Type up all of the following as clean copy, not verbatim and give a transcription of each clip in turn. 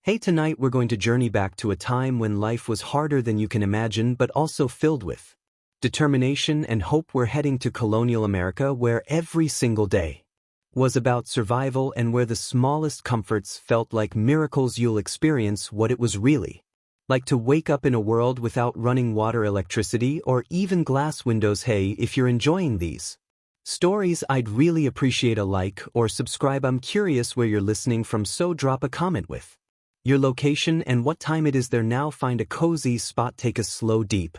Hey, tonight we're going to journey back to a time when life was harder than you can imagine but also filled with determination and hope. We're heading to Colonial America, where every single day was about survival and where the smallest comforts felt like miracles. You'll experience what it was really like to wake up in a world without running water, electricity, or even glass windows. Hey, if you're enjoying these stories, I'd really appreciate a like or subscribe. I'm curious where you're listening from, so drop a comment with your location and what time it is there now. Find a cozy spot, take a slow, deep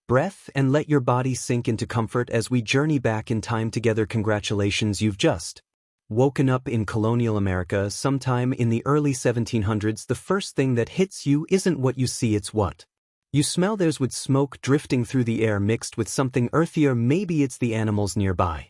breath, and let your body sink into comfort as we journey back in time together. Congratulations, you've just woken up in Colonial America sometime in the early 1700s. The first thing that hits you isn't what you see, it's what you smell. There's wood smoke drifting through the air mixed with something earthier. Maybe it's the animals nearby,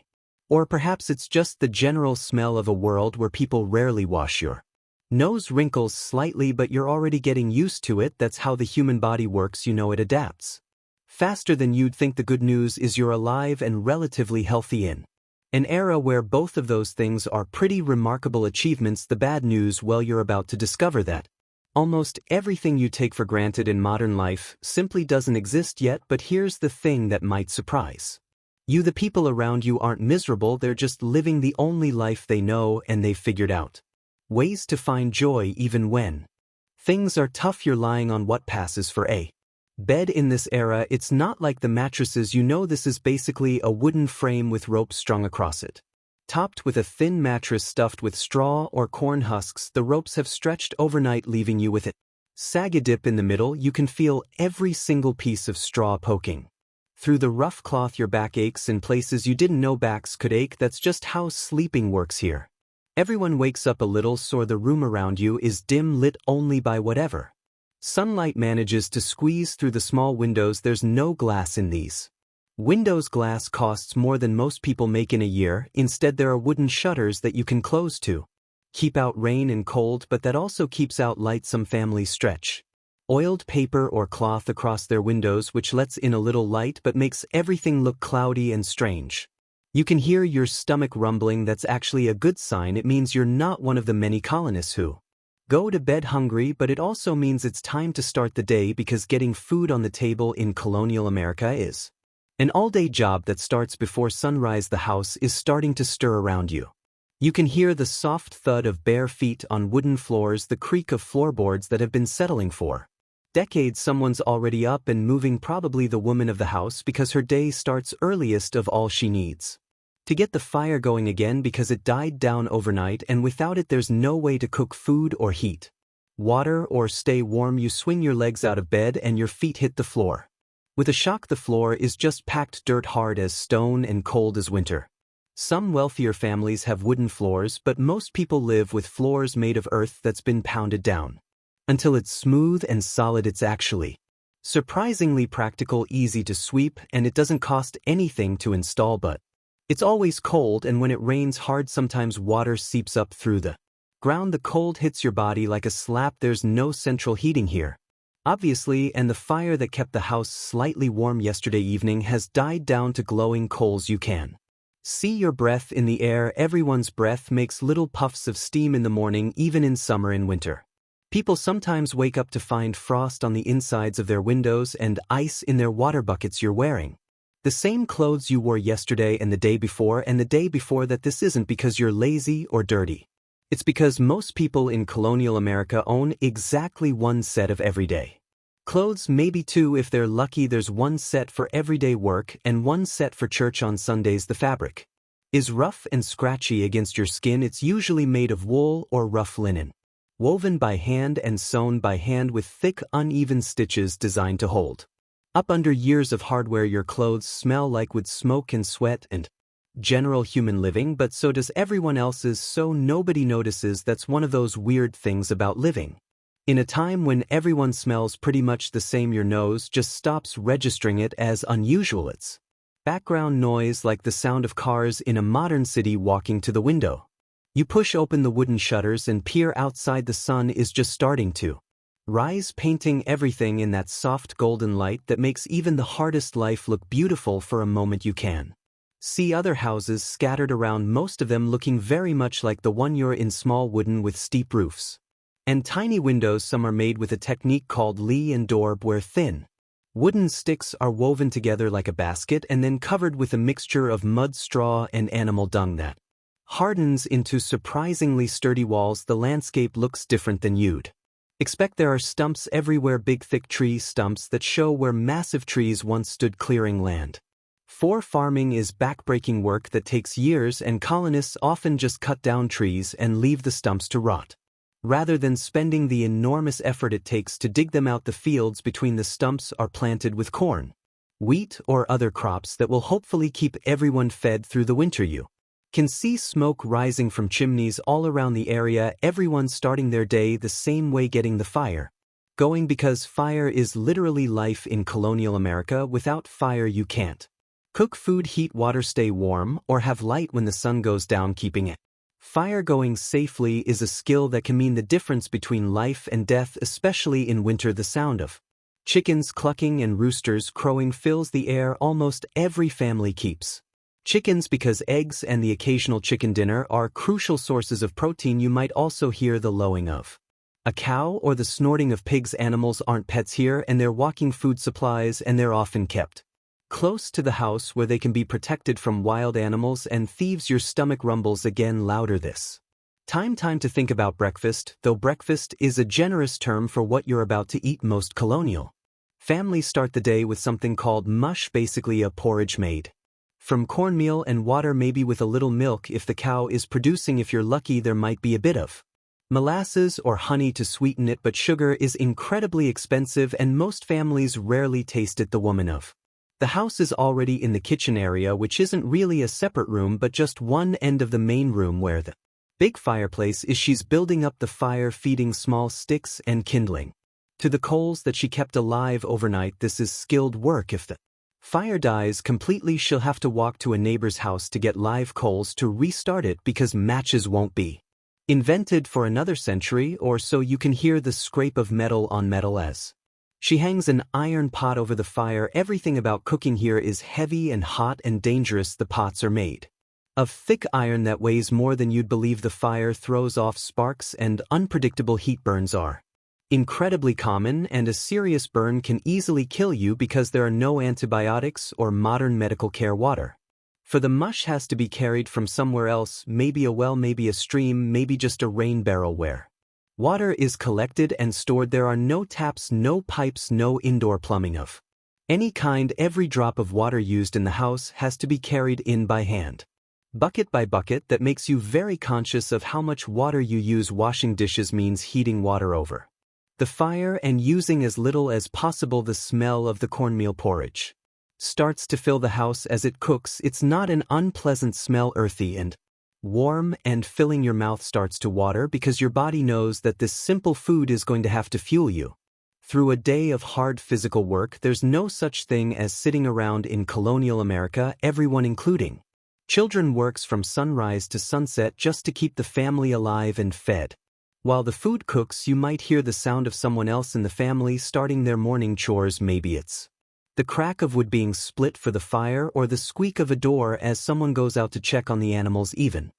or perhaps it's just the general smell of a world where people rarely wash. Your nose wrinkles slightly, but you're already getting used to it. That's how the human body works. You know, it adapts faster than you'd think. The good news is you're alive and relatively healthy in an era where both of those things are pretty remarkable achievements. The bad news, well, you're about to discover that almost everything you take for granted in modern life simply doesn't exist yet. But here's the thing that might surprise you: the people around you aren't miserable, they're just living the only life they know, and they've figured out ways to find joy even when things are tough. You're lying on what passes for a bed in this era. It's not like the mattresses you know. This is basically a wooden frame with ropes strung across it, topped with a thin mattress stuffed with straw or corn husks. The ropes have stretched overnight, leaving you with it sag a dip in the middle. You can feel every single piece of straw poking through the rough cloth. Your back aches in places you didn't know backs could ache. That's just how sleeping works here. Everyone wakes up a little sore. The room around you is dim, lit only by whatever sunlight manages to squeeze through the small windows. There's no glass in these windows. Glass costs more than most people make in a year. Instead, there are wooden shutters that you can close to keep out rain and cold, but that also keeps out light. Some families stretch oiled paper or cloth across their windows, which lets in a little light but makes everything look cloudy and strange. You can hear your stomach rumbling. That's actually a good sign. It means you're not one of the many colonists who go to bed hungry, but it also means it's time to start the day, because getting food on the table in Colonial America is an all-day job that starts before sunrise. The house is starting to stir around you. You can hear the soft thud of bare feet on wooden floors, the creak of floorboards that have been settling for decades. Someone's already up and moving, probably the woman of the house, because her day starts earliest of all. She needs to get the fire going again because it died down overnight, and without it there's no way to cook food or heat water or stay warm. You swing your legs out of bed and your feet hit the floor with a shock. The floor is just packed dirt, hard as stone and cold as winter. Some wealthier families have wooden floors, but most people live with floors made of earth that's been pounded down until it's smooth and solid. It's actually surprisingly practical, easy to sweep, and it doesn't cost anything to install. But it's always cold, and when it rains hard, sometimes water seeps up through the ground. The cold hits your body like a slap. There's no central heating here, obviously, and the fire that kept the house slightly warm yesterday evening has died down to glowing coals. You can see your breath in the air. Everyone's breath makes little puffs of steam in the morning, even in summer and winter. People sometimes wake up to find frost on the insides of their windows and ice in their water buckets. You're wearing the same clothes you wore yesterday and the day before and the day before that. This isn't because you're lazy or dirty. It's because most people in Colonial America own exactly one set of everyday clothes, maybe two if they're lucky. There's one set for everyday work and one set for church on Sundays. The fabric is rough and scratchy against your skin. It's usually made of wool or rough linen, woven by hand and sewn by hand with thick, uneven stitches designed to hold up under years of hardware. Your clothes smell like wood smoke and sweat and general human living, but so does everyone else's, so nobody notices. That's one of those weird things about living in a time when everyone smells pretty much the same. Your nose just stops registering it as unusual. It's background noise, like the sound of cars in a modern city walking to the window. You push open the wooden shutters and peer outside. The sun is just starting to rise, painting everything in that soft golden light that makes even the hardest life look beautiful for a moment. You can see other houses scattered around, most of them looking very much like the one you're in, small, wooden with steep roofs And tiny windows, some are made with a technique called lee and dorb, where thin wooden sticks are woven together like a basket and then covered with a mixture of mud, straw, and animal dung that hardens into surprisingly sturdy walls. The landscape looks different than you'd expect. There are stumps everywhere, big thick tree stumps that show where massive trees once stood, clearing land. For farming is backbreaking work that takes years, and colonists often just cut down trees and leave the stumps to rot, rather than spending the enormous effort it takes to dig them out. The fields between the stumps are planted with corn, wheat, or other crops that will hopefully keep everyone fed through the winter. You can see smoke rising from chimneys all around the area, everyone starting their day the same way, getting the fire going, because fire is literally life in colonial America. Without fire you can't cook food, heat water, stay warm, or have light when the sun goes down. Keeping it fire going safely is a skill that can mean the difference between life and death, especially in winter. The sound of chickens clucking and roosters crowing fills the air. Almost every family keeps chickens because eggs and the occasional chicken dinner are crucial sources of protein. You might also hear the lowing of a cow or the snorting of pigs. Animals aren't pets here, and they're walking food supplies, and they're often kept close to the house where they can be protected from wild animals and thieves. Your stomach rumbles again louder this time to think about breakfast, though breakfast is a generous term for what you're about to eat. Most colonial families start the day with something called mush, basically a porridge made from cornmeal and water, maybe with a little milk if the cow is producing. If you're lucky, there might be a bit of molasses or honey to sweeten it, but sugar is incredibly expensive and most families rarely taste it. The woman of the house is already in the kitchen area, which isn't really a separate room but just one end of the main room where the big fireplace is. She's building up the fire, feeding small sticks and kindling to the coals that she kept alive overnight. This is skilled work. If the fire dies completely, she'll have to walk to a neighbor's house to get live coals to restart it, because matches won't be invented for another century or so. You can hear the scrape of metal on metal as she hangs an iron pot over the fire. Everything about cooking here is heavy and hot and dangerous. The pots are made of thick iron that weighs more than you'd believe. The fire throws off sparks, and unpredictable heat burns are incredibly common, and a serious burn can easily kill you because there are no antibiotics or modern medical care. Water for the mush has to be carried from somewhere else, maybe a well, maybe a stream, maybe just a rain barrel where water is collected and stored. There are no taps, no pipes, no indoor plumbing of any kind. Every drop of water used in the house has to be carried in by hand, bucket by bucket. That makes you very conscious of how much water you use. Washing dishes means heating water over the fire and using as little as possible. The smell of the cornmeal porridge starts to fill the house as it cooks. It's not an unpleasant smell, earthy and warm, and filling your mouth starts to water because your body knows that this simple food is going to have to fuel you through a day of hard physical work. There's no such thing as sitting around in colonial America. Everyone, including children, works from sunrise to sunset just to keep the family alive and fed. While the food cooks, you might hear the sound of someone else in the family starting their morning chores. Maybe it's the crack of wood being split for the fire, or the squeak of a door as someone goes out to check on the animals. Even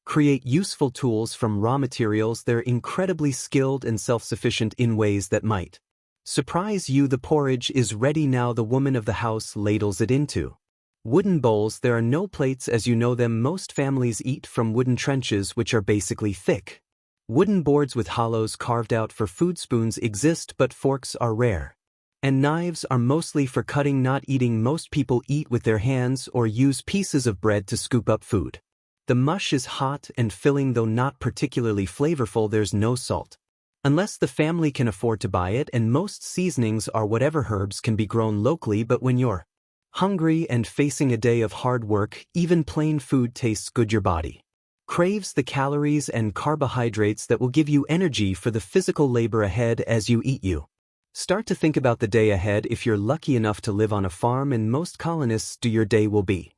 create useful tools from raw materials. They're incredibly skilled and self-sufficient in ways that might surprise you. The porridge is ready now. The woman of the house ladles it into wooden bowls. There are no plates as you know them. Most families eat from wooden trenches, which are basically thick wooden boards with hollows carved out for food. Spoons exist, but forks are rare, and knives are mostly for cutting, not eating. Most people eat with their hands or use pieces of bread to scoop up food. The mush is hot and filling, though not particularly flavorful. There's no salt unless the family can afford to buy it, and most seasonings are whatever herbs can be grown locally. But when you're hungry and facing a day of hard work, even plain food tastes good. Your body craves the calories and carbohydrates that will give you energy for the physical labor ahead. As you eat, you start to think about the day ahead. If you're lucky enough to live on a farm, and most colonists do, your day will be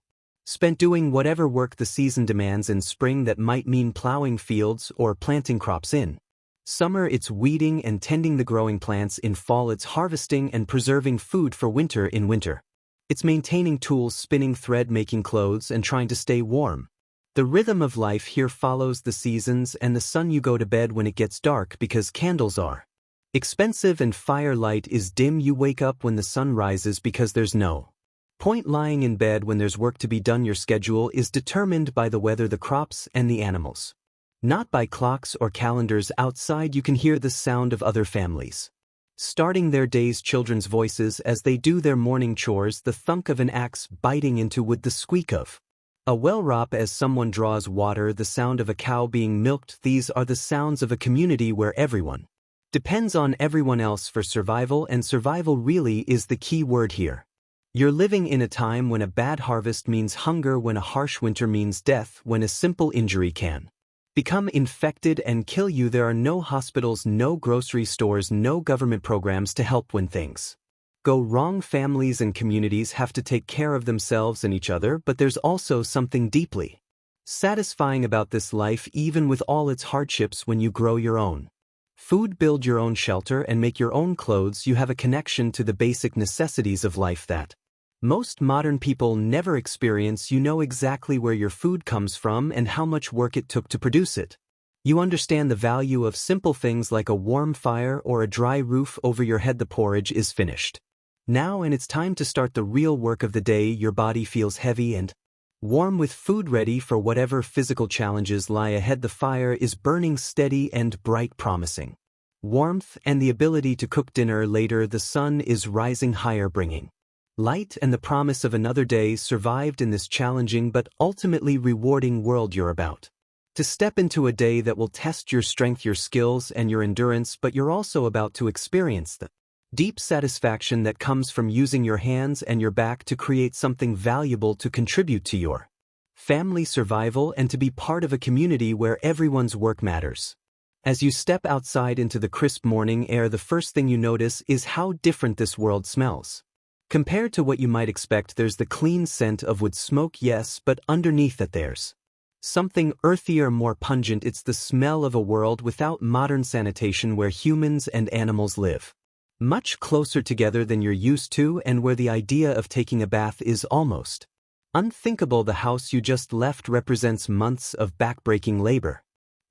spent doing whatever work the season demands. In spring, that might mean plowing fields or planting crops. In summer, it's weeding and tending the growing plants. In fall, it's harvesting and preserving food for winter. In winter, it's maintaining tools, spinning thread, making clothes, and trying to stay warm. The rhythm of life here follows the seasons and the sun. You go to bed when it gets dark because candles are expensive and firelight is dim. You wake up when the sun rises because there's no point lying in bed when there's work to be done. Your schedule is determined by the weather, the crops, and the animals. Not by clocks or calendars. Outside you can hear the sound of other families starting their days, children's voices as they do their morning chores, the thunk of an axe biting into wood, the squeak of a well rop as someone draws water, the sound of a cow being milked. These are the sounds of a community where everyone depends on everyone else for survival, and survival really is the key word here. You're living in a time when a bad harvest means hunger, when a harsh winter means death, when a simple injury can become infected and kill you. There are no hospitals, no grocery stores, no government programs to help when things go wrong. Families and communities have to take care of themselves and each other, but there's also something deeply satisfying about this life, even with all its hardships. When you grow your own food, build your own shelter, and make your own clothes, you have a connection to the basic necessities of life that most modern people never experience. You know exactly where your food comes from and how much work it took to produce it. You understand the value of simple things like a warm fire or a dry roof over your head. The porridge is finished now, and it's time to start the real work of the day. Your body feels heavy and warm with food ready for whatever physical challenges lie ahead. The fire is burning steady and bright, promising warmth and the ability to cook dinner later. The sun is rising higher, bringing light and the promise of another day survived in this challenging but ultimately rewarding world. You're about to step into a day that will test your strength, your skills, and your endurance, but you're also about to experience the deep satisfaction that comes from using your hands and your back to create something valuable, to contribute to your family survival, and to be part of a community where everyone's work matters. As you step outside into the crisp morning air, the first thing you notice is how different this world smells. Compared to what you might expect, there's the clean scent of wood smoke, yes, but underneath that there's something earthier, more pungent. It's the smell of a world without modern sanitation, where humans and animals live much closer together than you're used to, and where the idea of taking a bath is almost unthinkable. The house you just left represents months of backbreaking labor.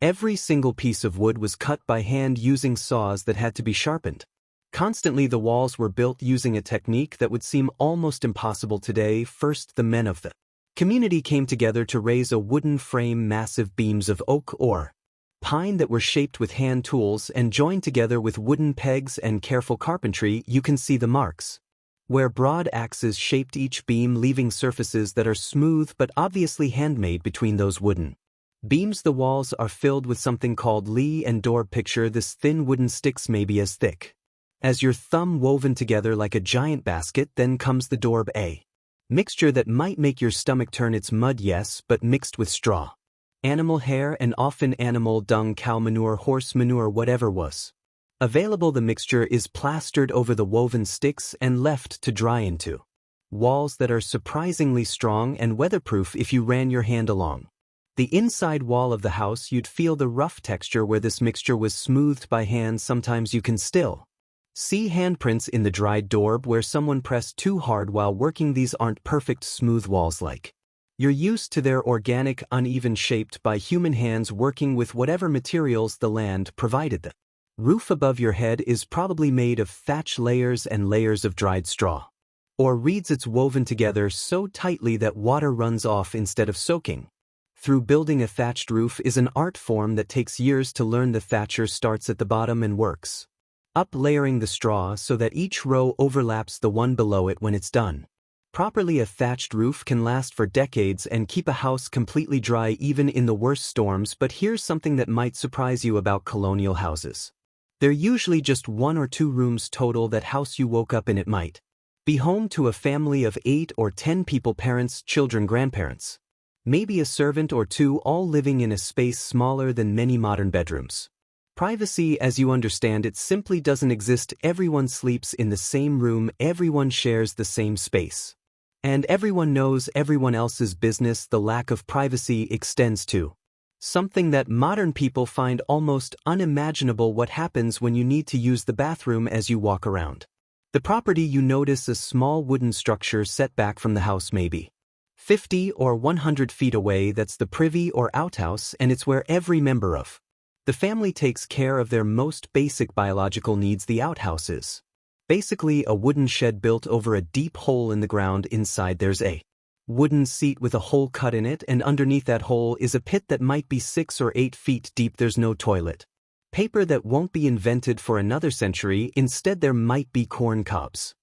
Every single piece of wood was cut by hand using saws that had to be sharpened constantly. The walls were built using a technique that would seem almost impossible today. First, the men of the community came together to raise a wooden frame, massive beams of oak or pine that were shaped with hand tools and joined together with wooden pegs and careful carpentry. You can see the marks where broad axes shaped each beam, leaving surfaces that are smooth but obviously handmade between those wooden beams. The walls are filled with something called lee and door. Picture this: thin wooden sticks maybe as thick as your thumb, woven together like a giant basket. Then comes the dorb, a mixture that might make your stomach turn. It's mud, yes, but mixed with straw, animal hair, and often animal dung, cow manure, horse manure, whatever was available. The mixture is plastered over the woven sticks and left to dry into walls that are surprisingly strong and weatherproof. If you ran your hand along the inside wall of the house, you'd feel the rough texture where this mixture was smoothed by hand. Sometimes you can still see handprints in the dried dorb where someone pressed too hard while working. These aren't perfect, smooth walls like you're used to. They're organic, uneven, shaped by human hands working with whatever materials the land provided. The roof above your head is probably made of thatch, layers and layers of dried straw or reeds. It's woven together so tightly that water runs off instead of soaking through. Building a thatched roof is an art form that takes years to learn. The thatcher starts at the bottom and works up, layering the straw so that each row overlaps the one below it. When it's done properly, a thatched roof can last for decades and keep a house completely dry even in the worst storms. But here's something that might surprise you about colonial houses. They're usually just 1 or 2 rooms total. That house you woke up in, it might be home to a family of 8 or 10 people, parents, children, grandparents, maybe a servant or 2, all living in a space smaller than many modern bedrooms. Privacy, as you understand it, simply doesn't exist. Everyone sleeps in the same room, everyone shares the same space, and everyone knows everyone else's business. The lack of privacy extends to something that modern people find almost unimaginable: what happens when you need to use the bathroom. As you walk around the property, you notice a small wooden structure set back from the house, maybe 50 or 100 feet away, that's the privy or outhouse, and it's where every member of the family takes care of their most basic biological needs. The outhouse is basically a wooden shed built over a deep hole in the ground. Inside there's a wooden seat with a hole cut in it, and underneath that hole is a pit that might be 6 or 8 feet deep. There's no toilet paper that won't be invented for another century. Instead, there might be corn cobs,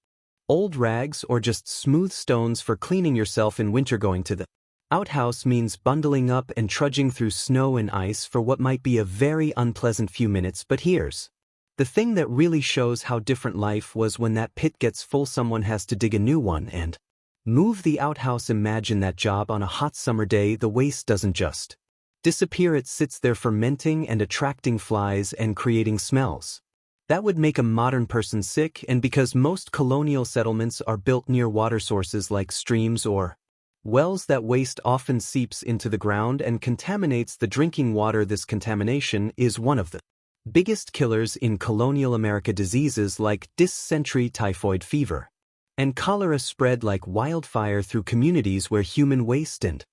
old rags, or just smooth stones for cleaning yourself in winter. Going to the outhouse means bundling up and trudging through snow and ice for what might be a very unpleasant few minutes. But here's the thing that really shows how different life was when that pit gets full. Someone has to dig a new one and move the outhouse. Imagine that job on a hot summer day. The waste doesn't just disappear, it sits there fermenting and attracting flies and creating smells that would make a modern person sick. And because most colonial settlements are built near water sources like streams or wells, that waste often seeps into the ground and contaminates the drinking water. This contamination is one of the biggest killers in colonial America. Diseases like dysentery, typhoid fever, and cholera spread like wildfire through communities where human waste and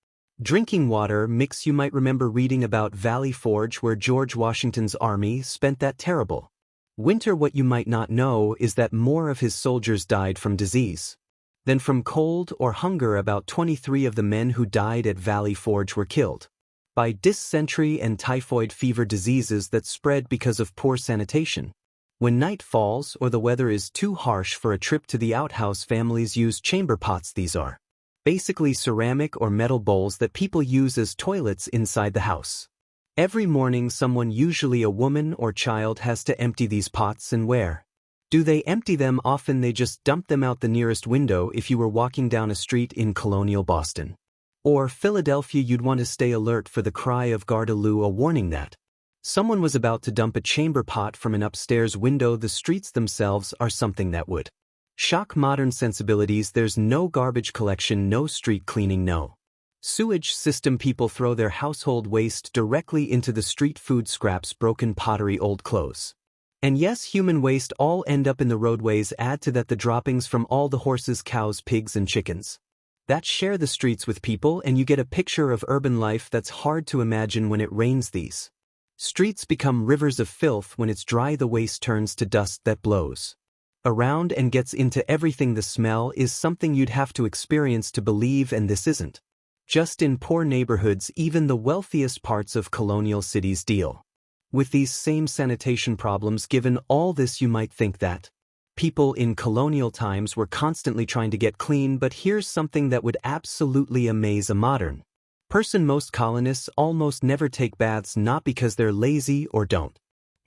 drinking water mix. You might remember reading about Valley Forge, where George Washington's army spent that terrible winter. What you might not know is that more of his soldiers died from disease than from cold or hunger. About 23 of the men who died at Valley Forge were killed by dysentery and typhoid fever, diseases that spread because of poor sanitation. When night falls or the weather is too harsh for a trip to the outhouse, families use chamber pots. These are basically ceramic or metal bowls that people use as toilets inside the house. Every morning, someone, usually a woman or child, has to empty these pots. And where do they empty them? Often they just dump them out the nearest window. If you were walking down a street in colonial Boston or Philadelphia, you'd want to stay alert for the cry of Garde-à-l'eau, a warning that someone was about to dump a chamber pot from an upstairs window. The streets themselves are something that would shock modern sensibilities. There's no garbage collection, no street cleaning, no sewage system. People throw their household waste directly into the street. Food scraps, broken pottery, old clothes, and yes, human waste all end up in the roadways. Add to that the droppings from all the horses, cows, pigs, and chickens that share the streets with people, and you get a picture of urban life that's hard to imagine. When it rains, these streets become rivers of filth. When it's dry, the waste turns to dust that blows around and gets into everything. The smell is something you'd have to experience to believe, and this isn't just in poor neighborhoods. Even the wealthiest parts of colonial cities deal with these same sanitation problems. Given all this, you might think that people in colonial times were constantly trying to get clean, but here's something that would absolutely amaze a modern person. Most colonists almost never take baths, not because they're lazy or don't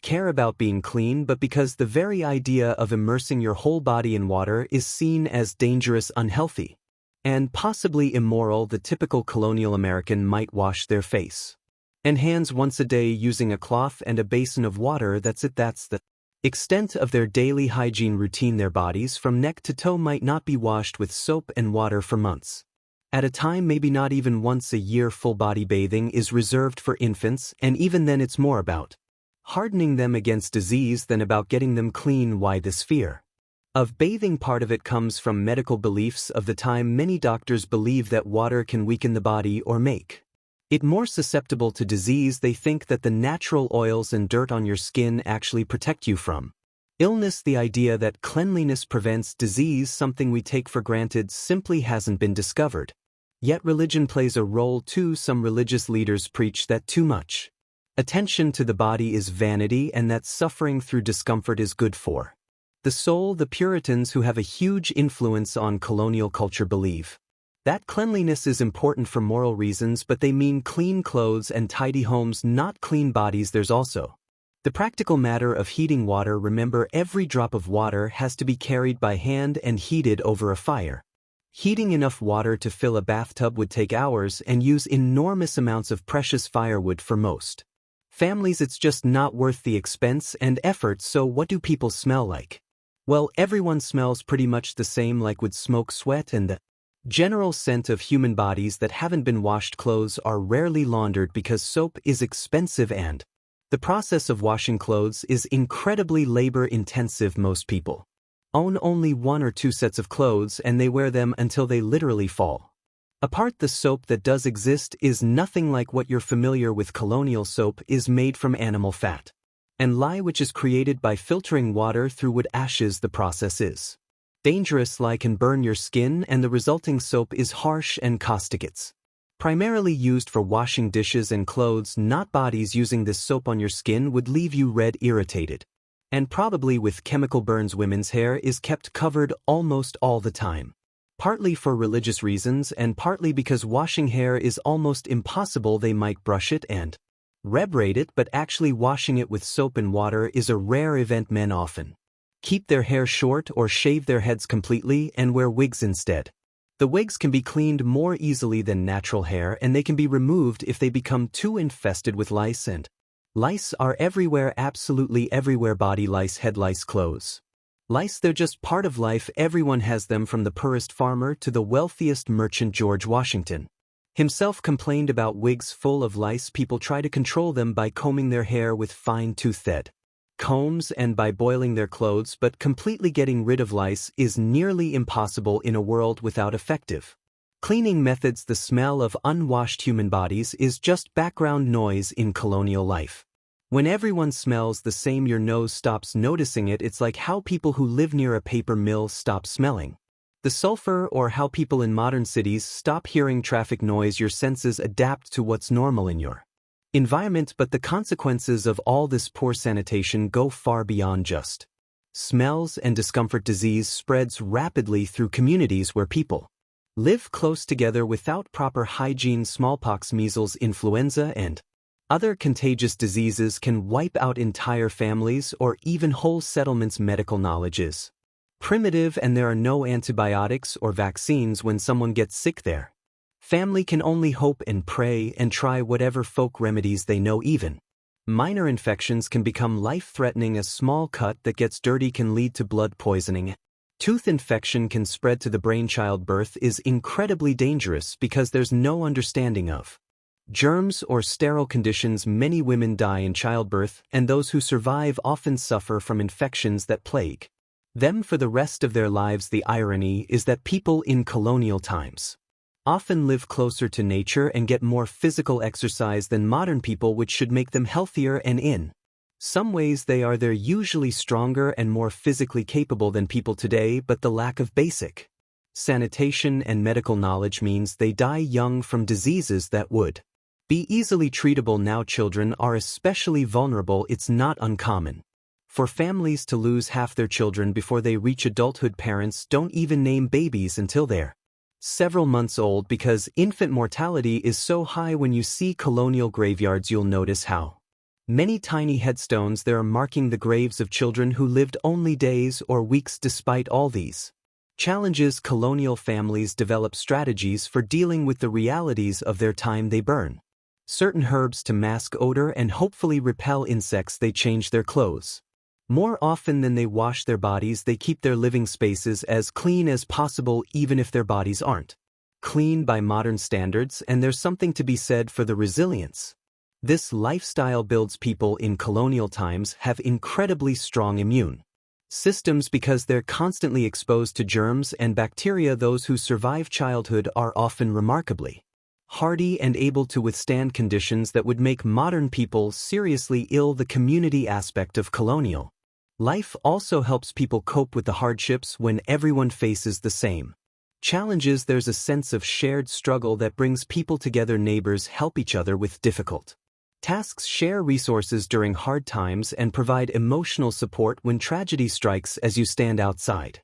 care about being clean, but because the very idea of immersing your whole body in water is seen as dangerous, unhealthy, and possibly immoral. The typical colonial American might wash their face and hands once a day using a cloth and a basin of water. That's it. That's the extent of their daily hygiene routine. Their bodies from neck to toe might not be washed with soap and water for months at a time, maybe not even once a year. Full body bathing is reserved for infants, and even then it's more about hardening them against disease than about getting them clean. Why this fear of bathing? Part of it comes from medical beliefs of the time. Many doctors believe that water can weaken the body or make it more susceptible to disease. They think that the natural oils and dirt on your skin actually protect you from illness. The idea that cleanliness prevents disease, something we take for granted, simply hasn't been discovered. Yet religion plays a role too. Some religious leaders preach that too much attention to the body is vanity, and that suffering through discomfort is good for the soul. The Puritans, who have a huge influence on colonial culture, believe that cleanliness is important for moral reasons, but they mean clean clothes and tidy homes, not clean bodies. There's also the practical matter of heating water. Remember, every drop of water has to be carried by hand and heated over a fire. Heating enough water to fill a bathtub would take hours and use enormous amounts of precious firewood. For most families, it's just not worth the expense and effort. So what do people smell like? Well, everyone smells pretty much the same, like wood, smoke, sweat, and the general scent of human bodies that haven't been washed. Clothes are rarely laundered because soap is expensive and the process of washing clothes is incredibly labor-intensive. Most people own only 1 or 2 sets of clothes, and they wear them until they literally fall Apart, the soap that does exist is nothing like what you're familiar with. Colonial soap is made from animal fat and lye, which is created by filtering water through wood ashes. The process is dangerous. Lye can burn your skin, and the resulting soap is harsh and caustic. It's primarily used for washing dishes and clothes, not bodies. Using this soap on your skin would leave you red, irritated, and probably with chemical burns. Women's hair is kept covered almost all the time, partly for religious reasons and partly because washing hair is almost impossible. They might brush it and rebraid it, but actually washing it with soap and water is a rare event. Men often keep their hair short or shave their heads completely and wear wigs instead. The wigs can be cleaned more easily than natural hair, and they can be removed if they become too infested with lice, and lice are everywhere, absolutely everywhere. Body lice, head lice, clothes lice, they're just part of life. Everyone has them, from the poorest farmer to the wealthiest merchant. George Washington himself complained about wigs full of lice. People try to control them by combing their hair with fine-toothed combs and by boiling their clothes, but completely getting rid of lice is nearly impossible in a world without effective cleaning methods. The smell of unwashed human bodies is just background noise in colonial life. When everyone smells the same, your nose stops noticing it. It's like how people who live near a paper mill stop smelling the sulfur, or how people in modern cities stop hearing traffic noise. Your senses adapt to what's normal in your environment, but the consequences of all this poor sanitation go far beyond just smells and discomfort. Disease spreads rapidly through communities where people live close together without proper hygiene. Smallpox, measles, influenza, and other contagious diseases can wipe out entire families or even whole settlements. Medical knowledge is primitive, and there are no antibiotics or vaccines. When someone gets sick, their family can only hope and pray and try whatever folk remedies they know. Even minor infections can become life-threatening. A small cut that gets dirty can lead to blood poisoning. Tooth infection can spread to the brain. Childbirth is incredibly dangerous because there's no understanding of germs or sterile conditions. Many women die in childbirth, and those who survive often suffer from infections that plague them for the rest of their lives. The irony is that people in colonial times often live closer to nature and get more physical exercise than modern people, which should make them healthier, and in some ways they're usually stronger and more physically capable than people today, but the lack of basic sanitation and medical knowledge means they die young from diseases that would be easily treatable. Now children are especially vulnerable. It's not uncommon for families to lose half their children before they reach adulthood. Parents don't even name babies until they're several months old because infant mortality is so high. When you see colonial graveyards, you'll notice how many tiny headstones there are marking the graves of children who lived only days or weeks. Despite all these challenges, colonial families develop strategies for dealing with the realities of their time. They burn certain herbs to mask odor and hopefully repel insects. They change their clothes more often than they wash their bodies. They keep their living spaces as clean as possible, even if their bodies aren't clean by modern standards, and there's something to be said for the resilience this lifestyle builds. People in colonial times have incredibly strong immune systems because they're constantly exposed to germs and bacteria. Those who survive childhood are often remarkably hardy and able to withstand conditions that would make modern people seriously ill. The community aspect of colonial life also helps people cope with the hardships. When everyone faces the same challenges, there's a sense of shared struggle that brings people together. Neighbors help each other with difficult tasks, share resources during hard times, and provide emotional support when tragedy strikes. As you stand outside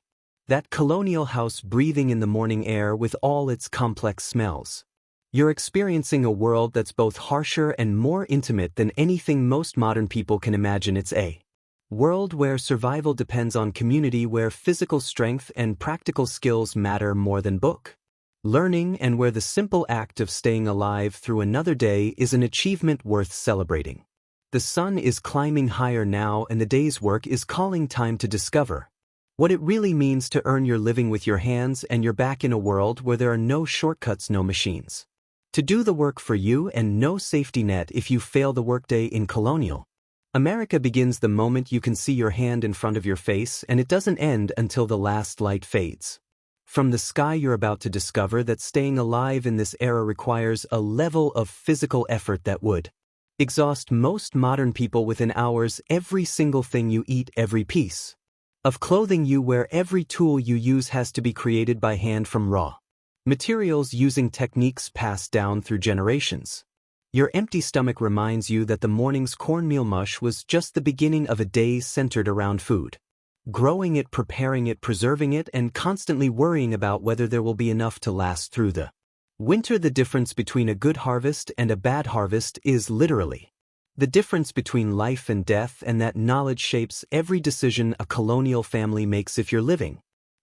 that colonial house, breathing in the morning air with all its complex smells, you're experiencing a world that's both harsher and more intimate than anything most modern people can imagine. It's a world where survival depends on community, where physical strength and practical skills matter more than book learning, and where the simple act of staying alive through another day is an achievement worth celebrating. The sun is climbing higher now, and the day's work is calling. Time to discover what it really means to earn your living with your hands, and you're back in a world where there are no shortcuts, no machines to do the work for you, and no safety net if you fail. The workday in colonial America begins the moment you can see your hand in front of your face, and it doesn't end until the last light fades. From the sky, you're about to discover that staying alive in this era requires a level of physical effort that would exhaust most modern people within hours. Every single thing you eat, every piece of clothing you wear, every tool you use has to be created by hand from raw materials using techniques passed down through generations. Your empty stomach reminds you that the morning's cornmeal mush was just the beginning of a day centered around food. Growing it, preparing it, preserving it, and constantly worrying about whether there will be enough to last through the winter. The difference between a good harvest and a bad harvest is literally the difference between life and death, and that knowledge shapes every decision a colonial family makes. If you're living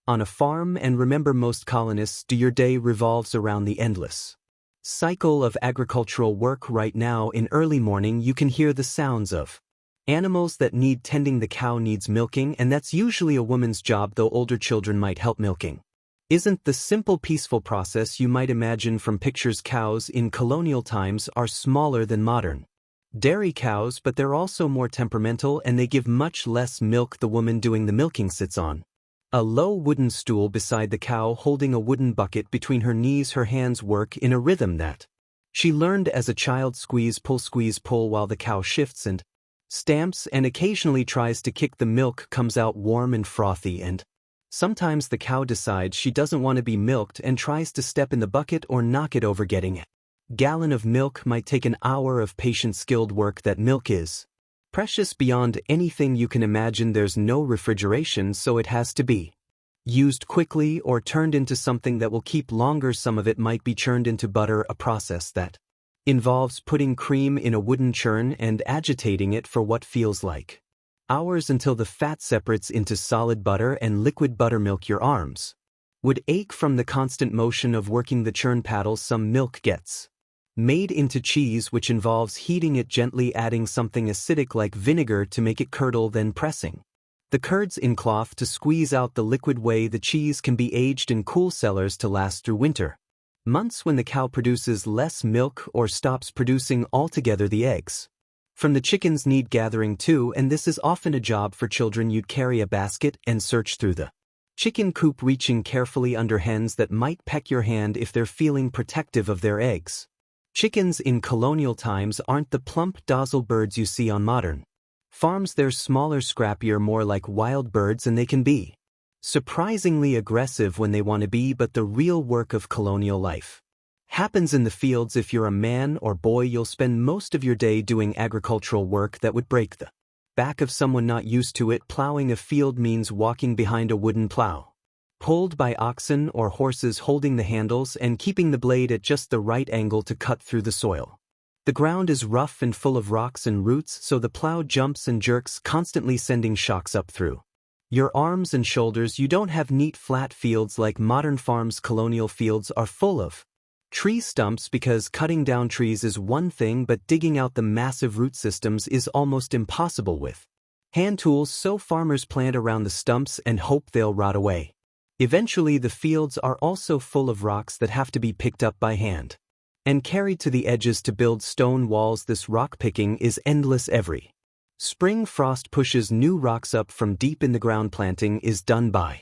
on a farm, and remember, most colonists do, your day revolves around the endless cycle of agricultural work. Right now, in early morning, you can hear the sounds of animals that need tending. The cow needs milking, and that's usually a woman's job, though older children might help. Milking isn't the simple, peaceful process you might imagine from pictures. Cows in colonial times are smaller than modern dairy cows, but they're also more temperamental, and they give much less milk. The woman doing the milking sits on a low wooden stool beside the cow, holding a wooden bucket between her knees. Her hands work in a rhythm that she learned as a child: squeeze, pull, while the cow shifts and stamps and occasionally tries to kick. The milk comes out warm and frothy, and sometimes the cow decides she doesn't want to be milked and tries to step in the bucket or knock it over. Getting a gallon of milk might take an hour of patient, skilled work. That milk is precious beyond anything you can imagine. There's no refrigeration, so it has to be used quickly or turned into something that will keep longer. Some of it might be churned into butter, a process that involves putting cream in a wooden churn and agitating it for what feels like hours until the fat separates into solid butter and liquid buttermilk. Your arms would ache from the constant motion of working the churn paddles. Some milk gets made into cheese, which involves heating it gently, adding something acidic like vinegar to make it curdle, then pressing the curds in cloth to squeeze out the liquid whey. The cheese can be aged in cool cellars to last through winter months when the cow produces less milk or stops producing altogether. The eggs from the chickens need gathering too, and this is often a job for children. You'd carry a basket and search through the chicken coop, reaching carefully under hens that might peck your hand if they're feeling protective of their eggs. Chickens in colonial times aren't the plump, docile birds you see on modern farms. They're smaller, scrappier, more like wild birds, and they can be surprisingly aggressive when they want to be. But the real work of colonial life happens in the fields. If you're a man or boy, you'll spend most of your day doing agricultural work that would break the back of someone not used to it. Plowing a field means walking behind a wooden plow, pulled by oxen or horses holding the handles and keeping the blade at just the right angle to cut through the soil. The ground is rough and full of rocks and roots, so the plow jumps and jerks, constantly sending shocks up through your arms and shoulders. You don't have neat, flat fields like modern farms. Colonial fields are full of tree stumps because cutting down trees is one thing, but digging out the massive root systems is almost impossible with hand tools. So farmers plant around the stumps and hope they'll rot away. Eventually, the fields are also full of rocks that have to be picked up by hand and carried to the edges to build stone walls. This rock picking is endless. Every spring, frost pushes new rocks up from deep in the ground. Planting is done by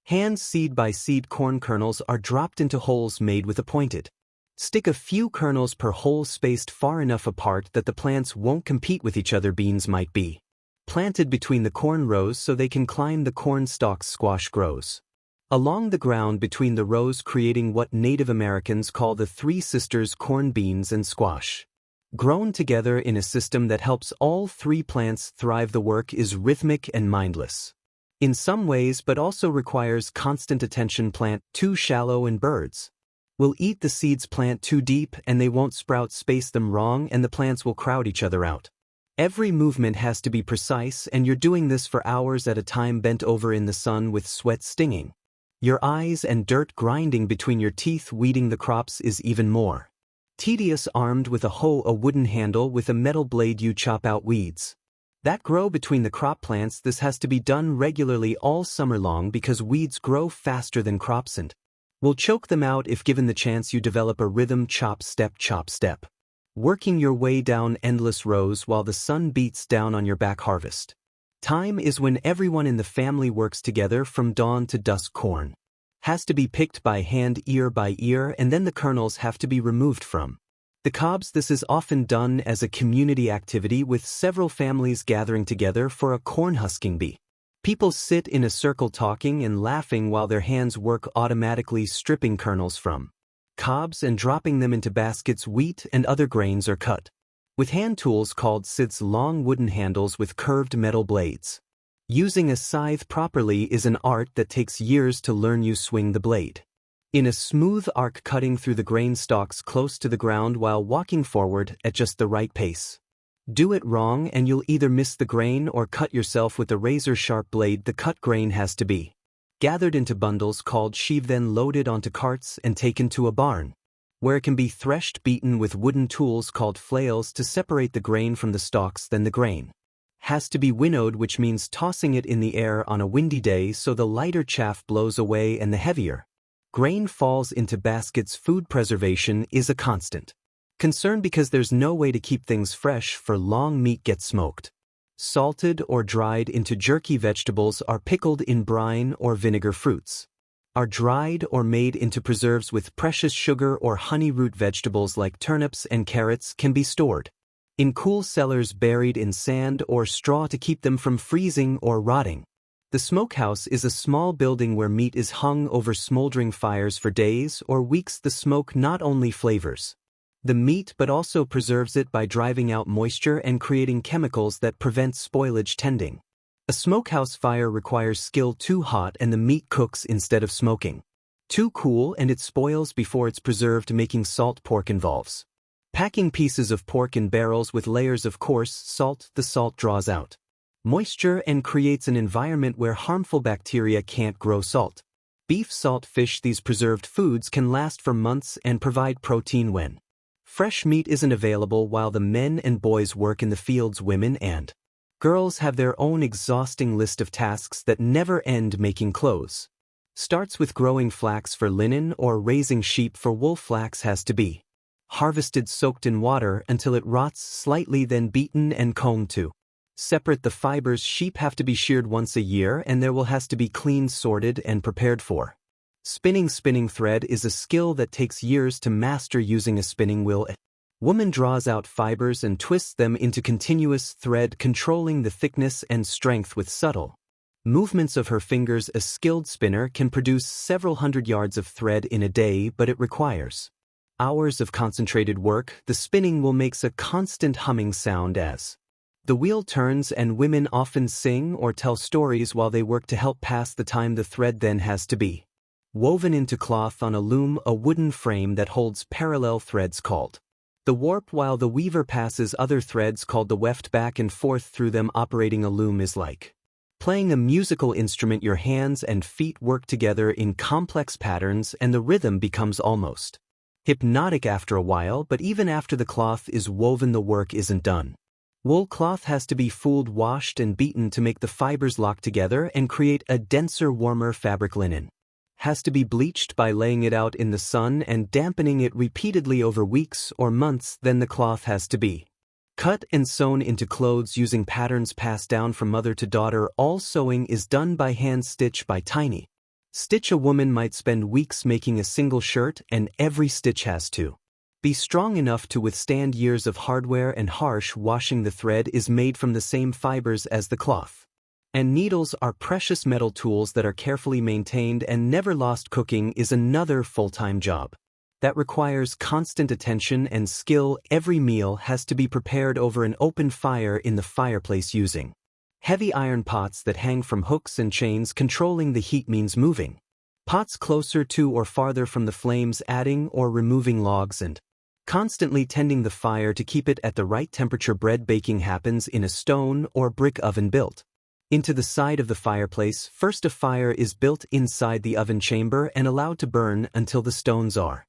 hand, seed by seed. Corn kernels are dropped into holes made with a pointed stick, a few kernels per hole spaced far enough apart that the plants won't compete with each other. Beans might be planted between the corn rows so they can climb the corn stalks. Squash grows along the ground between the rows, creating what Native Americans call the three sisters: corn, beans, and squash, grown together in a system that helps all three plants thrive. The work is rhythmic and mindless in some ways, but also requires constant attention. Plant too shallow and birds will eat the seeds. Plant too deep and they won't sprout. Space them wrong and the plants will crowd each other out. Every movement has to be precise, and you're doing this for hours at a time, bent over in the sun with sweat stinging your eyes and dirt grinding between your teeth. Weeding the crops is even more tedious. Armed with a hoe, a wooden handle with a metal blade, you chop out weeds that grow between the crop plants. This has to be done regularly all summer long because weeds grow faster than crops and will choke them out if given the chance. You develop a rhythm: chop, step, working your way down endless rows while the sun beats down on your back. Harvest time is when everyone in the family works together from dawn to dusk. Corn Has to be picked by hand ear by ear, and then the kernels have to be removed from the cobs. This is often done as a community activity with several families gathering together for a corn husking bee. People sit in a circle talking and laughing while their hands work automatically stripping kernels from cobs and dropping them into baskets. Wheat and other grains are cut with hand tools called scythes, long wooden handles with curved metal blades. Using a scythe properly is an art that takes years to learn. You swing the blade in a smooth arc, cutting through the grain stalks close to the ground while walking forward at just the right pace. Do it wrong and you'll either miss the grain or cut yourself with a razor-sharp blade. The cut grain has to be gathered into bundles called sheave, then loaded onto carts and taken to a barn, where it can be threshed, beaten with wooden tools called flails to separate the grain from the stalks. Then the grain has to be winnowed, which means tossing it in the air on a windy day so the lighter chaff blows away and the heavier grain falls into baskets. Food preservation is a constant concern because there's no way to keep things fresh for long. Meat gets smoked, salted, or dried into jerky. Vegetables are pickled in brine or vinegar. Fruits are dried or made into preserves with precious sugar or honey. Root vegetables like turnips and carrots can be stored in cool cellars, buried in sand or straw to keep them from freezing or rotting. The smokehouse is a small building where meat is hung over smoldering fires for days or weeks. The smoke not only flavors the meat but also preserves it by driving out moisture and creating chemicals that prevent spoilage. Tending a smokehouse fire requires skill. Too hot and the meat cooks instead of smoking. Too cool and it spoils before it's preserved. Making salt pork involves packing pieces of pork in barrels with layers of coarse salt. The salt draws out moisture and creates an environment where harmful bacteria can't grow. Salt beef, salt fish. These preserved foods can last for months and provide protein when fresh meat isn't available. While the men and boys work in the fields, women and girls have their own exhausting list of tasks that never end. Making clothes starts with growing flax for linen or raising sheep for wool. Flax has to be harvested, soaked in water until it rots slightly, then beaten and combed to separate the fibers. Sheep have to be sheared once a year and their wool has to be cleaned, sorted, and prepared for spinning. Spinning thread is a skill that takes years to master. Using a spinning wheel, a woman draws out fibers and twists them into continuous thread, controlling the thickness and strength with subtle movements of her fingers. A skilled spinner can produce several hundred yards of thread in a day, but it requires hours of concentrated work. The spinning wheel makes a constant humming sound as the wheel turns, and women often sing or tell stories while they work to help pass the time. The thread then has to be woven into cloth on a loom, a wooden frame that holds parallel threads called the warp, while the weaver passes other threads called the weft back and forth through them. Operating a loom is like playing a musical instrument. Your hands and feet work together in complex patterns and the rhythm becomes almost hypnotic after a while. But even after the cloth is woven, the work isn't done. Wool cloth has to be fulled, washed, and beaten to make the fibers lock together and create a denser, warmer fabric. Linen has to be bleached by laying it out in the sun and dampening it repeatedly over weeks or months. Then the cloth has to be cut and sewn into clothes using patterns passed down from mother to daughter. All sewing is done by hand, stitch by tiny stitch. A woman might spend weeks making a single shirt, and every stitch has to be strong enough to withstand years of hardware and harsh washing. The thread is made from the same fibers as the cloth, and needles are precious metal tools that are carefully maintained and never lost. Cooking is another full-time job that requires constant attention and skill. Every meal has to be prepared over an open fire in the fireplace using heavy iron pots that hang from hooks and chains. Controlling the heat means moving pots closer to or farther from the flames, adding or removing logs, and constantly tending the fire to keep it at the right temperature. Bread baking happens in a stone or brick oven built into the side of the fireplace. First, a fire is built inside the oven chamber and allowed to burn until the stones are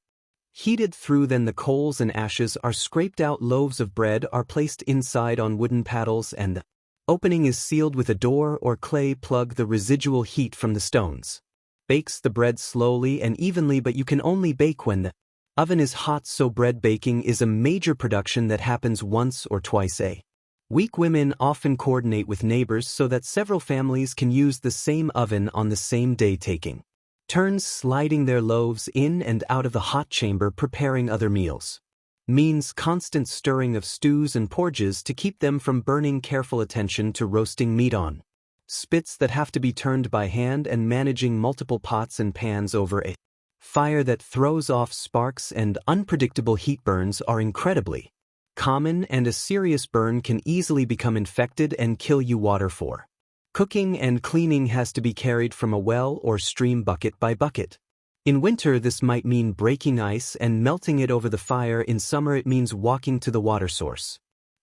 heated through. Then the coals and ashes are scraped out. Loaves of bread are placed inside on wooden paddles and the opening is sealed with a door or clay plug. The residual heat from the stones bakes the bread slowly and evenly, but you can only bake when the oven is hot. So bread baking is a major production that happens once or twice a week. Women often coordinate with neighbors so that several families can use the same oven on the same day, taking Turns sliding their loaves in and out of the hot chamber preparing other meals. Means constant stirring of stews and porridges to keep them from burning, careful attention to roasting meat on spits that have to be turned by hand and managing multiple pots and pans over a fire that throws off sparks and unpredictable heat. Burns are incredibly common, and a serious burn can easily become infected and kill you. Water for cooking and cleaning has to be carried from a well or stream bucket by bucket. In winter this might mean breaking ice and melting it over the fire. In summer it means walking to the water source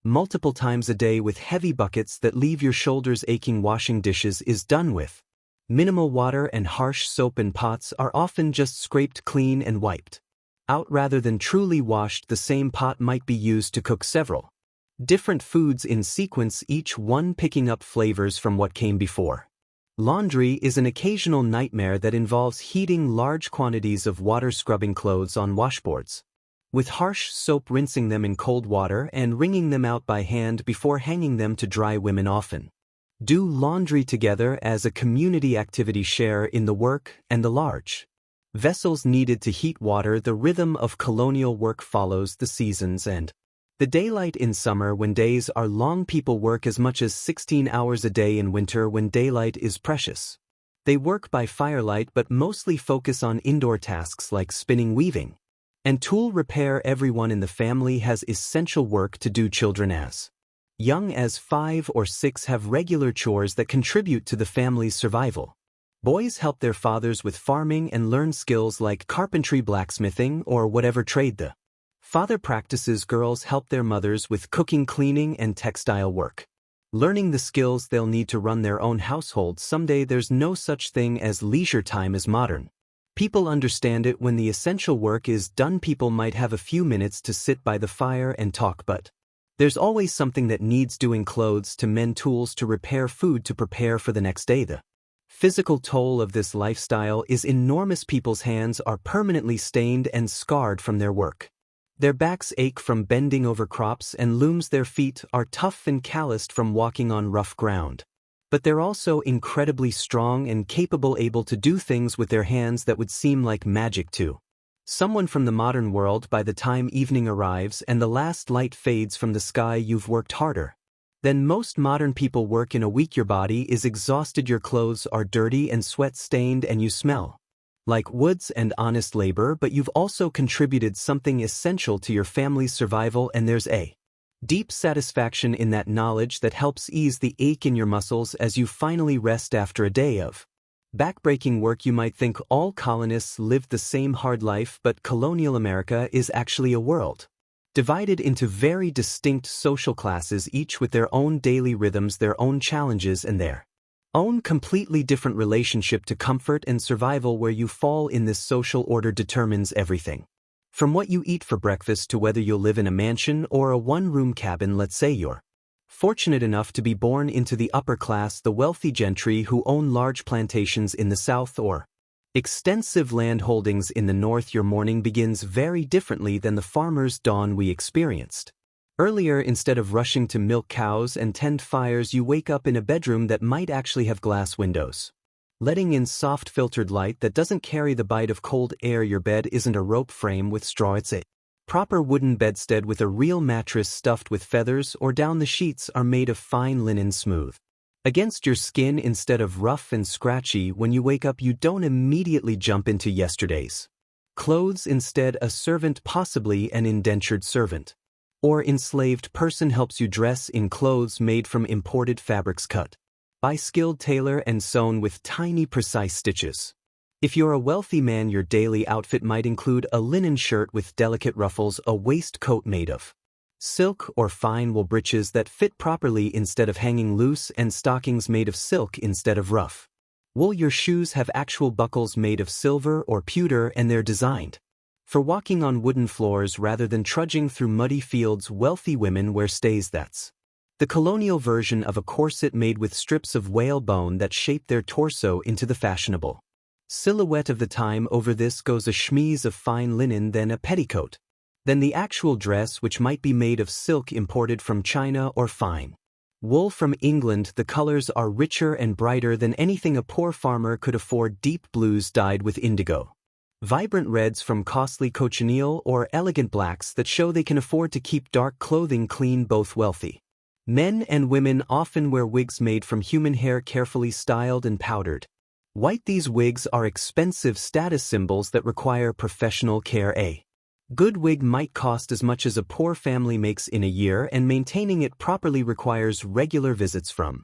multiple times a day with heavy buckets that leave your shoulders aching. Washing dishes is done with minimal water, and harsh soap, and pots are often just scraped clean and wiped out rather than truly washed. The same pot might be used to cook several different foods in sequence, each one picking up flavors from what came before. Laundry is an occasional nightmare that involves heating large quantities of water, scrubbing clothes on washboards with harsh soap, rinsing them in cold water, and wringing them out by hand before hanging them to dry. Women often do laundry together as a community activity, share in the work and the large vessels needed to heat water. The rhythm of colonial work follows the seasons and the daylight. In summer, when days are long, people work as much as 16 hours a day. In winter, when daylight is precious, they work by firelight but mostly focus on indoor tasks like spinning, weaving, and tool repair. Everyone in the family has essential work to do. Children as young as 5 or 6 have regular chores that contribute to the family's survival. Boys help their fathers with farming and learn skills like carpentry, blacksmithing, or whatever trade the father practices. Girls help their mothers with cooking, cleaning, and textile work, learning the skills they'll need to run their own household someday. There's no such thing as leisure time as modern people understand it. When the essential work is done, people might have a few minutes to sit by the fire and talk, but there's always something that needs doing: clothes to mend, tools to repair, food to prepare for the next day. The physical toll of this lifestyle is enormous. People's hands are permanently stained and scarred from their work. Their backs ache from bending over crops and looms. Their feet are tough and calloused from walking on rough ground. But they're also incredibly strong and capable, able to do things with their hands that would seem like magic to someone from the modern world. By the time evening arrives and the last light fades from the sky, you've worked harder than most modern people work in a week. Your body is exhausted, your clothes are dirty and sweat-stained, and you smell like woods and honest labor, but you've also contributed something essential to your family's survival, and there's a deep satisfaction in that knowledge that helps ease the ache in your muscles as you finally rest after a day of backbreaking work. You might think all colonists lived the same hard life, but colonial America is actually a world divided into very distinct social classes, each with their own daily rhythms, their own challenges, and their own completely different relationship to comfort and survival. Where you fall in this social order determines everything from what you eat for breakfast to whether you'll live in a mansion or a one-room cabin. Let's say you're fortunate enough to be born into the upper class, the wealthy gentry who own large plantations in the south or extensive land holdings in the north. Your morning begins very differently than the farmer's dawn we experienced earlier. Instead of rushing to milk cows and tend fires, you wake up in a bedroom that might actually have glass windows, letting in soft filtered light that doesn't carry the bite of cold air. Your bed isn't a rope frame with straw, it's a proper wooden bedstead with a real mattress stuffed with feathers, or down the sheets are made of fine linen, smooth against your skin instead of rough and scratchy. When you wake up, you don't immediately jump into yesterday's clothes. Instead, a servant, possibly an indentured servant or enslaved person, helps you dress in clothes made from imported fabrics, cut by skilled tailor and sewn with tiny, precise stitches. If you're a wealthy man, your daily outfit might include a linen shirt with delicate ruffles, a waistcoat made of silk, or fine wool breeches that fit properly instead of hanging loose, and stockings made of silk instead of rough wool. Your shoes have actual buckles made of silver or pewter, and they're designed for walking on wooden floors rather than trudging through muddy fields. Wealthy women wear stays, that's the colonial version of a corset made with strips of whale bone that shape their torso into the fashionable silhouette of the time. Over this goes a chemise of fine linen, then a petticoat, then the actual dress, which might be made of silk imported from China, or fine Wool from England, the colors are richer and brighter than anything a poor farmer could afford. Deep blues dyed with indigo. Vibrant reds from costly cochineal or elegant blacks that show they can afford to keep dark clothing clean. Both wealthy men and women often wear wigs made from human hair, carefully styled and powdered white. These wigs are expensive status symbols that require professional care. A good wig might cost as much as a poor family makes in a year, and maintaining it properly requires regular visits from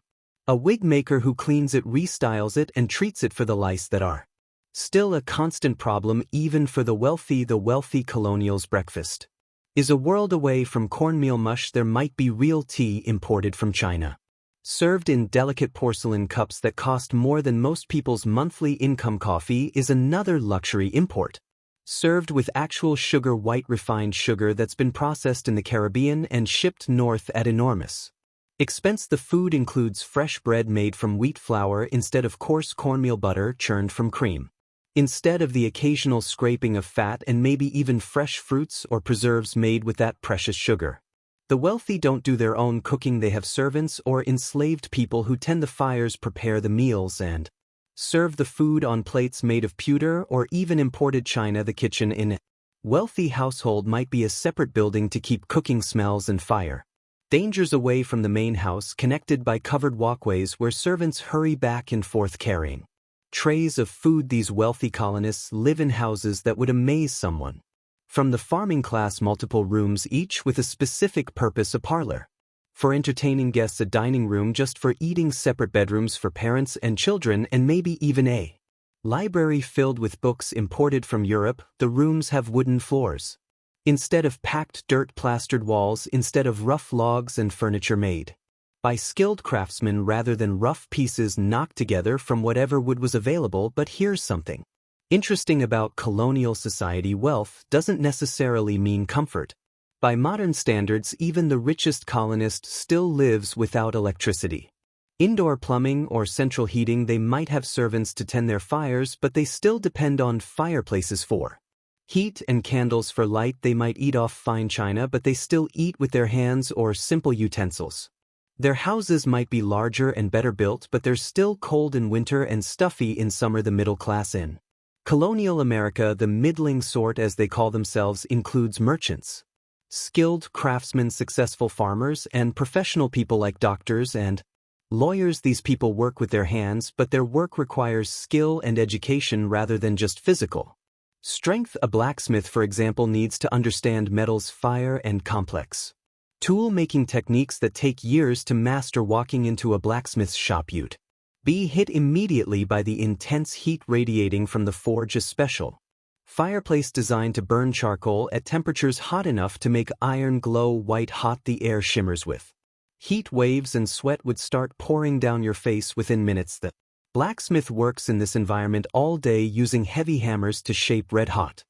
a wig maker who cleans it, restyles it, and treats it for the lice that are still a constant problem even for the wealthy. The wealthy colonial's breakfast is a world away from cornmeal mush. There might be real tea imported from China, served in delicate porcelain cups that cost more than most people's monthly income. Coffee is another luxury import, served with actual sugar, white refined sugar that's been processed in the Caribbean and shipped north at enormous expense. The food includes fresh bread made from wheat flour instead of coarse cornmeal, butter churned from cream instead of the occasional scraping of fat, and maybe even fresh fruits or preserves made with that precious sugar. The wealthy don't do their own cooking. They have servants or enslaved people who tend the fires, prepare the meals, and serve the food on plates made of pewter or even imported china. The kitchen in a wealthy household might be a separate building to keep cooking smells and fire dangers away from the main house, connected by covered walkways where servants hurry back and forth carrying trays of food. These wealthy colonists live in houses that would amaze someone from the farming class, multiple rooms each with a specific purpose: a parlor for entertaining guests, a dining room just for eating, separate bedrooms for parents and children, and maybe even a library filled with books imported from Europe. The rooms have wooden floors instead of packed dirt, plastered walls instead of rough logs, and furniture made by skilled craftsmen rather than rough pieces knocked together from whatever wood was available. But here's something interesting about colonial society: wealth doesn't necessarily mean comfort. By modern standards, even the richest colonist still lives without electricity, indoor plumbing, or central heating. They might have servants to tend their fires, but they still depend on fireplaces for heat and candles for light. They might eat off fine china, but they still eat with their hands or simple utensils. Their houses might be larger and better built, but they're still cold in winter and stuffy in summer. The middle class in Colonial America, the middling sort as they call themselves, includes merchants, skilled craftsmen, successful farmers, and professional people like doctors and lawyers. These people work with their hands, but their work requires skill and education rather than just physical strength. A blacksmith, for example, needs to understand metals, fire, and complex tool-making techniques that take years to master. Walking into a blacksmith's shop, you'd be hit immediately by the intense heat radiating from the forge. A special fireplace designed to burn charcoal at temperatures hot enough to make iron glow white hot. The air shimmers with heat waves, and sweat would start pouring down your face within minutes. The blacksmith works in this environment all day, using heavy hammers to shape red-hot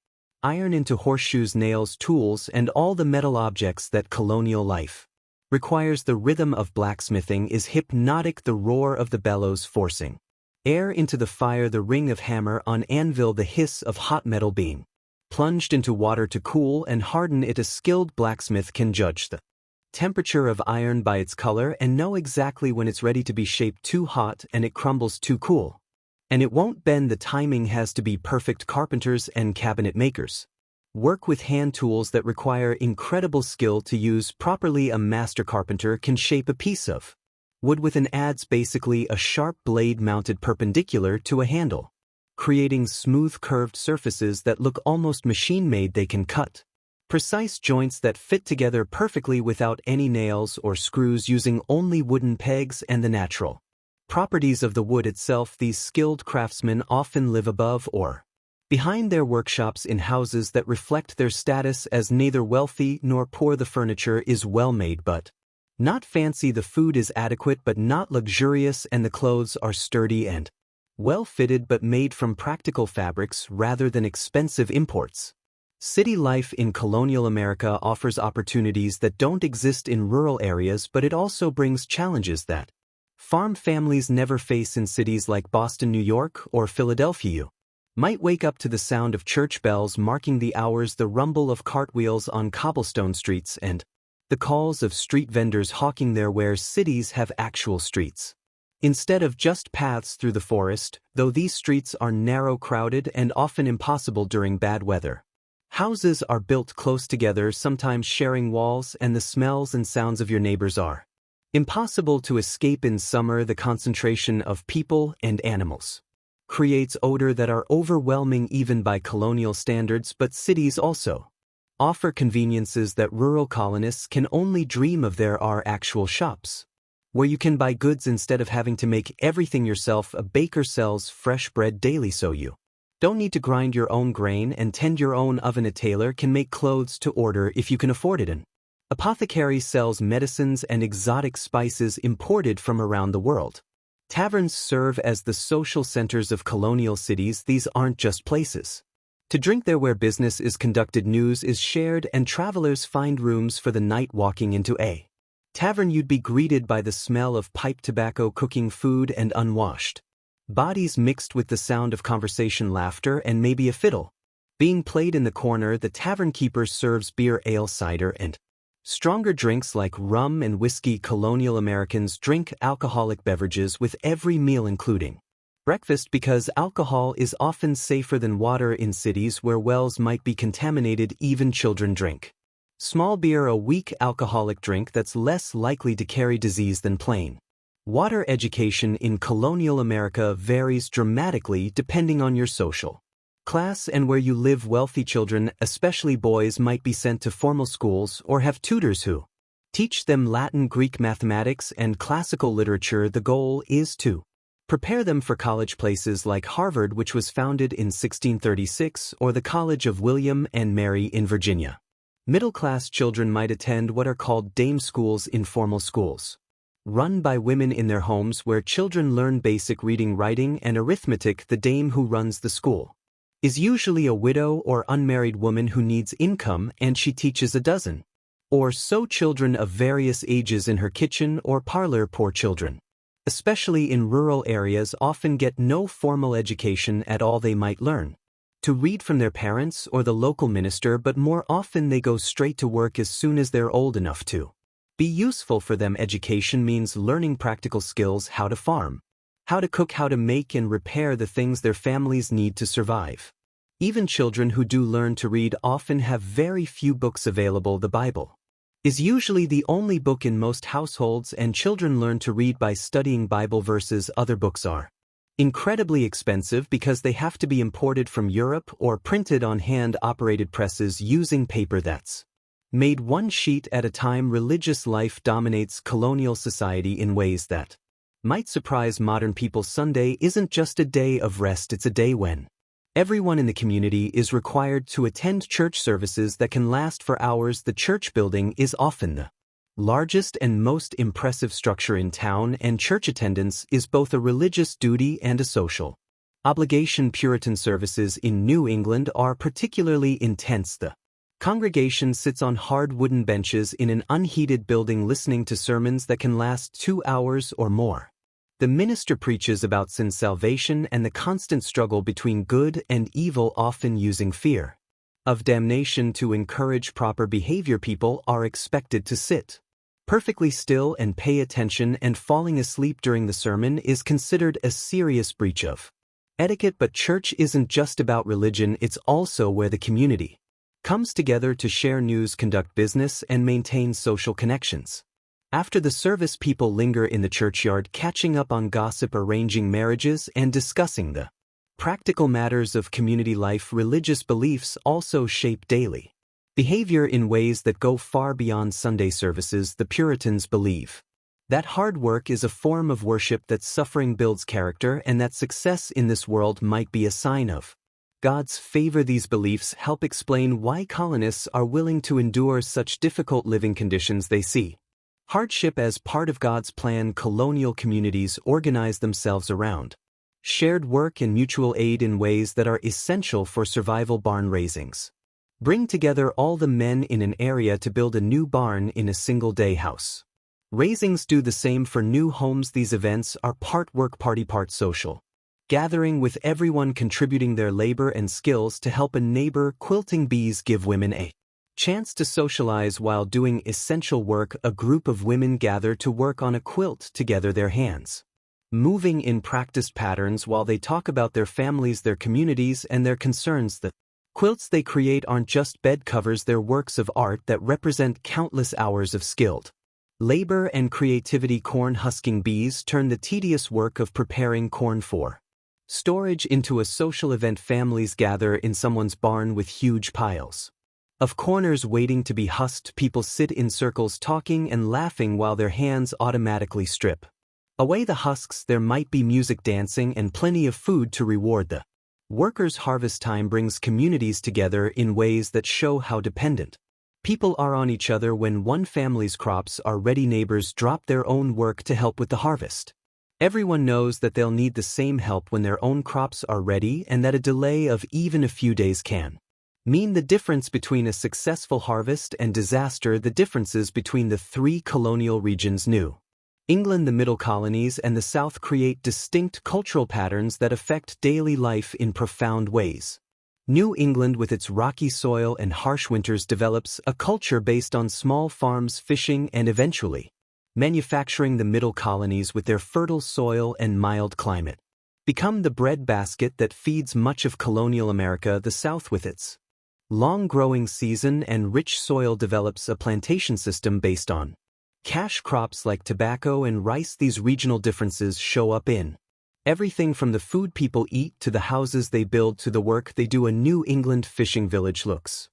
iron into horseshoes, nails, tools, and all the metal objects that colonial life requires. The rhythm of blacksmithing is hypnotic: the roar of the bellows forcing air into the fire, the ring of hammer on anvil, the hiss of hot metal being plunged into water to cool and harden it. A skilled blacksmith can judge the temperature of iron by its color and know exactly when it's ready to be shaped too hot and it crumbles too cool, and it won't bend. The timing has to be perfect. Carpenters and cabinet makers work with hand tools that require incredible skill to use properly. A master carpenter can shape a piece of wood with an adze, basically a sharp blade mounted perpendicular to a handle, creating smooth curved surfaces that look almost machine-made. They can cut precise joints that fit together perfectly without any nails or screws, using only wooden pegs and the natural properties of the wood itself. These skilled craftsmen often live above or behind their workshops in houses that reflect their status as neither wealthy nor poor. The furniture is well made but not fancy. The food is adequate but not luxurious, and the clothes are sturdy and well fitted but made from practical fabrics rather than expensive imports. City life in colonial America offers opportunities that don't exist in rural areas, but it also brings challenges that farm families never face in cities like Boston, New York, or Philadelphia. You might wake up to the sound of church bells marking the hours, the rumble of cartwheels on cobblestone streets, and the calls of street vendors hawking their wares. Cities have actual streets. Instead of just paths through the forest, though these streets are narrow, crowded, and often impossible during bad weather. Houses are built close together, sometimes sharing walls, and the smells and sounds of your neighbors are impossible to escape. In summer, the concentration of people and animals creates odor that are overwhelming even by colonial standards. But cities also offer conveniences that rural colonists can only dream of. There are actual shops where you can buy goods instead of having to make everything yourself. A baker sells fresh bread daily, so you don't need to grind your own grain and tend your own oven. A tailor can make clothes to order if you can afford it. An apothecary sells medicines and exotic spices imported from around the world. Taverns serve as the social centers of colonial cities. These aren't just places to drink there where business is conducted, news is shared, and travelers find rooms for the night. Walking into a tavern, you'd be greeted by the smell of pipe tobacco, cooking food, and unwashed bodies mixed with the sound of conversation, laughter, and maybe a fiddle being played in the corner. The tavern keeper serves beer, ale, cider, and stronger drinks like rum and whiskey. Colonial Americans drink alcoholic beverages with every meal, including breakfast, because alcohol is often safer than water. In cities where wells might be contaminated, even children drink small beer, a weak alcoholic drink that's less likely to carry disease than plain water. Education in colonial America varies dramatically depending on your social class and where you live. Wealthy children, especially boys, might be sent to formal schools or have tutors who teach them Latin, Greek, mathematics, and classical literature. The goal is to prepare them for college, places like Harvard, which was founded in 1636, or the College of William and Mary in Virginia. Middle-class children might attend what are called dame schools, informal schools run by women in their homes, where children learn basic reading, writing, and arithmetic. The dame who runs the school is usually a widow or unmarried woman who needs income, and she teaches a dozen or so children of various ages in her kitchen or parlor. Poor children, especially in rural areas, often get no formal education at all. They might learn to read from their parents or the local minister, but more often they go straight to work as soon as they're old enough to be useful for them. Education means learning practical skills: how to farm, how to cook, how to make and repair the things their families need to survive. Even children who do learn to read often have very few books available. The Bible is usually the only book in most households, and children learn to read by studying Bible verses. Other books are incredibly expensive because they have to be imported from Europe or printed on hand-operated presses using paper that's made one sheet at a time. Religious life dominates colonial society in ways that might surprise modern people. Sunday isn't just a day of rest, it's a day when everyone in the community is required to attend church services that can last for hours. The church building is often the largest and most impressive structure in town, and church attendance is both a religious duty and a social obligation. Puritan services in New England are particularly intense. The congregation sits on hard wooden benches in an unheated building, listening to sermons that can last 2 hours or more. The minister preaches about sin, salvation, and the constant struggle between good and evil, often using fear of damnation to encourage proper behavior. People are expected to sit perfectly still and pay attention, and falling asleep during the sermon is considered a serious breach of etiquette. But church isn't just about religion, it's also where the community comes together to share news, conduct business, and maintain social connections. After the service, people linger in the churchyard, catching up on gossip, arranging marriages, and discussing the practical matters of community life. Religious beliefs also shape daily behavior in ways that go far beyond Sunday services. The Puritans believe that hard work is a form of worship, that suffering builds character, and that success in this world might be a sign of God's favor. These beliefs help explain why colonists are willing to endure such difficult living conditions. They see hardship as part of God's plan. Colonial communities organize themselves around shared work and mutual aid in ways that are essential for survival. Barn raisings bring together all the men in an area to build a new barn in a single-day house. Raisings do the same for new homes. These events are part work, part social gathering, with everyone contributing their labor and skills to help a neighbor. Quilting bees give women a Chance to socialize while doing essential work. A group of women gather to work on a quilt together, their hands moving in practiced patterns while they talk about their families, their communities, and their concerns. The quilts they create aren't just bed covers, they're works of art that represent countless hours of skilled labor and creativity. Corn husking bees turn the tedious work of preparing corn for storage into a social event. Families gather in someone's barn with huge piles of corners waiting to be husked. People sit in circles talking and laughing while their hands automatically strip away the husks. There might be music, dancing, and plenty of food to reward the workers. Harvest time brings communities together in ways that show how dependent people are on each other. When one family's crops are ready, neighbors drop their own work to help with the harvest. Everyone knows that they'll need the same help when their own crops are ready, and that a delay of even a few days can mean the difference between a successful harvest and disaster. The differences between the three colonial regions, New England, the Middle Colonies, and the South, create distinct cultural patterns that affect daily life in profound ways. New England, with its rocky soil and harsh winters, develops a culture based on small farms, fishing, and eventually manufacturing. The Middle Colonies, with their fertile soil and mild climate, become the breadbasket that feeds much of colonial America. The South, with its long growing season and rich soil, develops a plantation system based on cash crops like tobacco and rice. These regional differences show up in everything from the food people eat to the houses they build to the work they do. A New England fishing village looks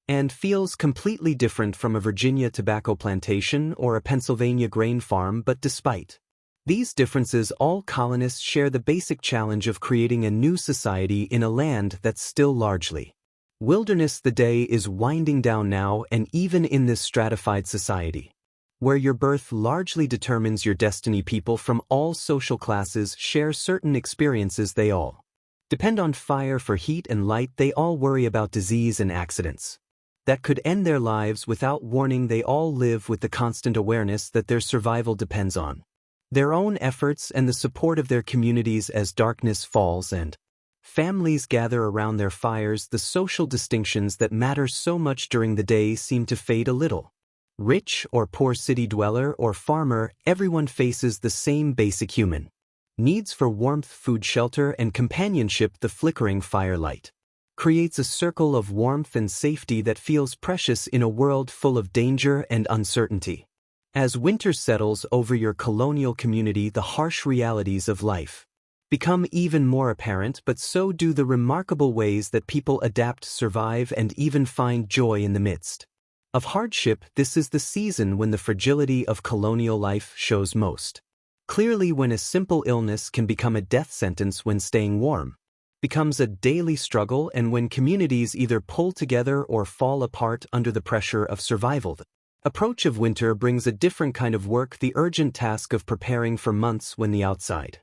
and feels completely different from a Virginia tobacco plantation or a Pennsylvania grain farm. But despite these differences, all colonists share the basic challenge of creating a new society in a land that's still largely wilderness. The day is winding down now, and even in this stratified society, where your birth largely determines your destiny, people from all social classes share certain experiences. They all depend on fire for heat and light. They all worry about disease and accidents that could end their lives without warning. They all live with the constant awareness that their survival depends on their own efforts and the support of their communities. As darkness falls and families gather around their fires, the social distinctions that matter so much during the day seem to fade a little. Rich or poor, city dweller or farmer, everyone faces the same basic human needs for warmth, food, shelter, and companionship. The flickering firelight creates a circle of warmth and safety that feels precious in a world full of danger and uncertainty. As winter settles over your colonial community, the harsh realities of life become even more apparent, but so do the remarkable ways that people adapt, survive, and even find joy in the midst of hardship. This is the season when the fragility of colonial life shows most clearly, when a simple illness can become a death sentence, when staying warm becomes a daily struggle, and when communities either pull together or fall apart under the pressure of survival. The approach of winter brings a different kind of work, the urgent task of preparing for months. When the outside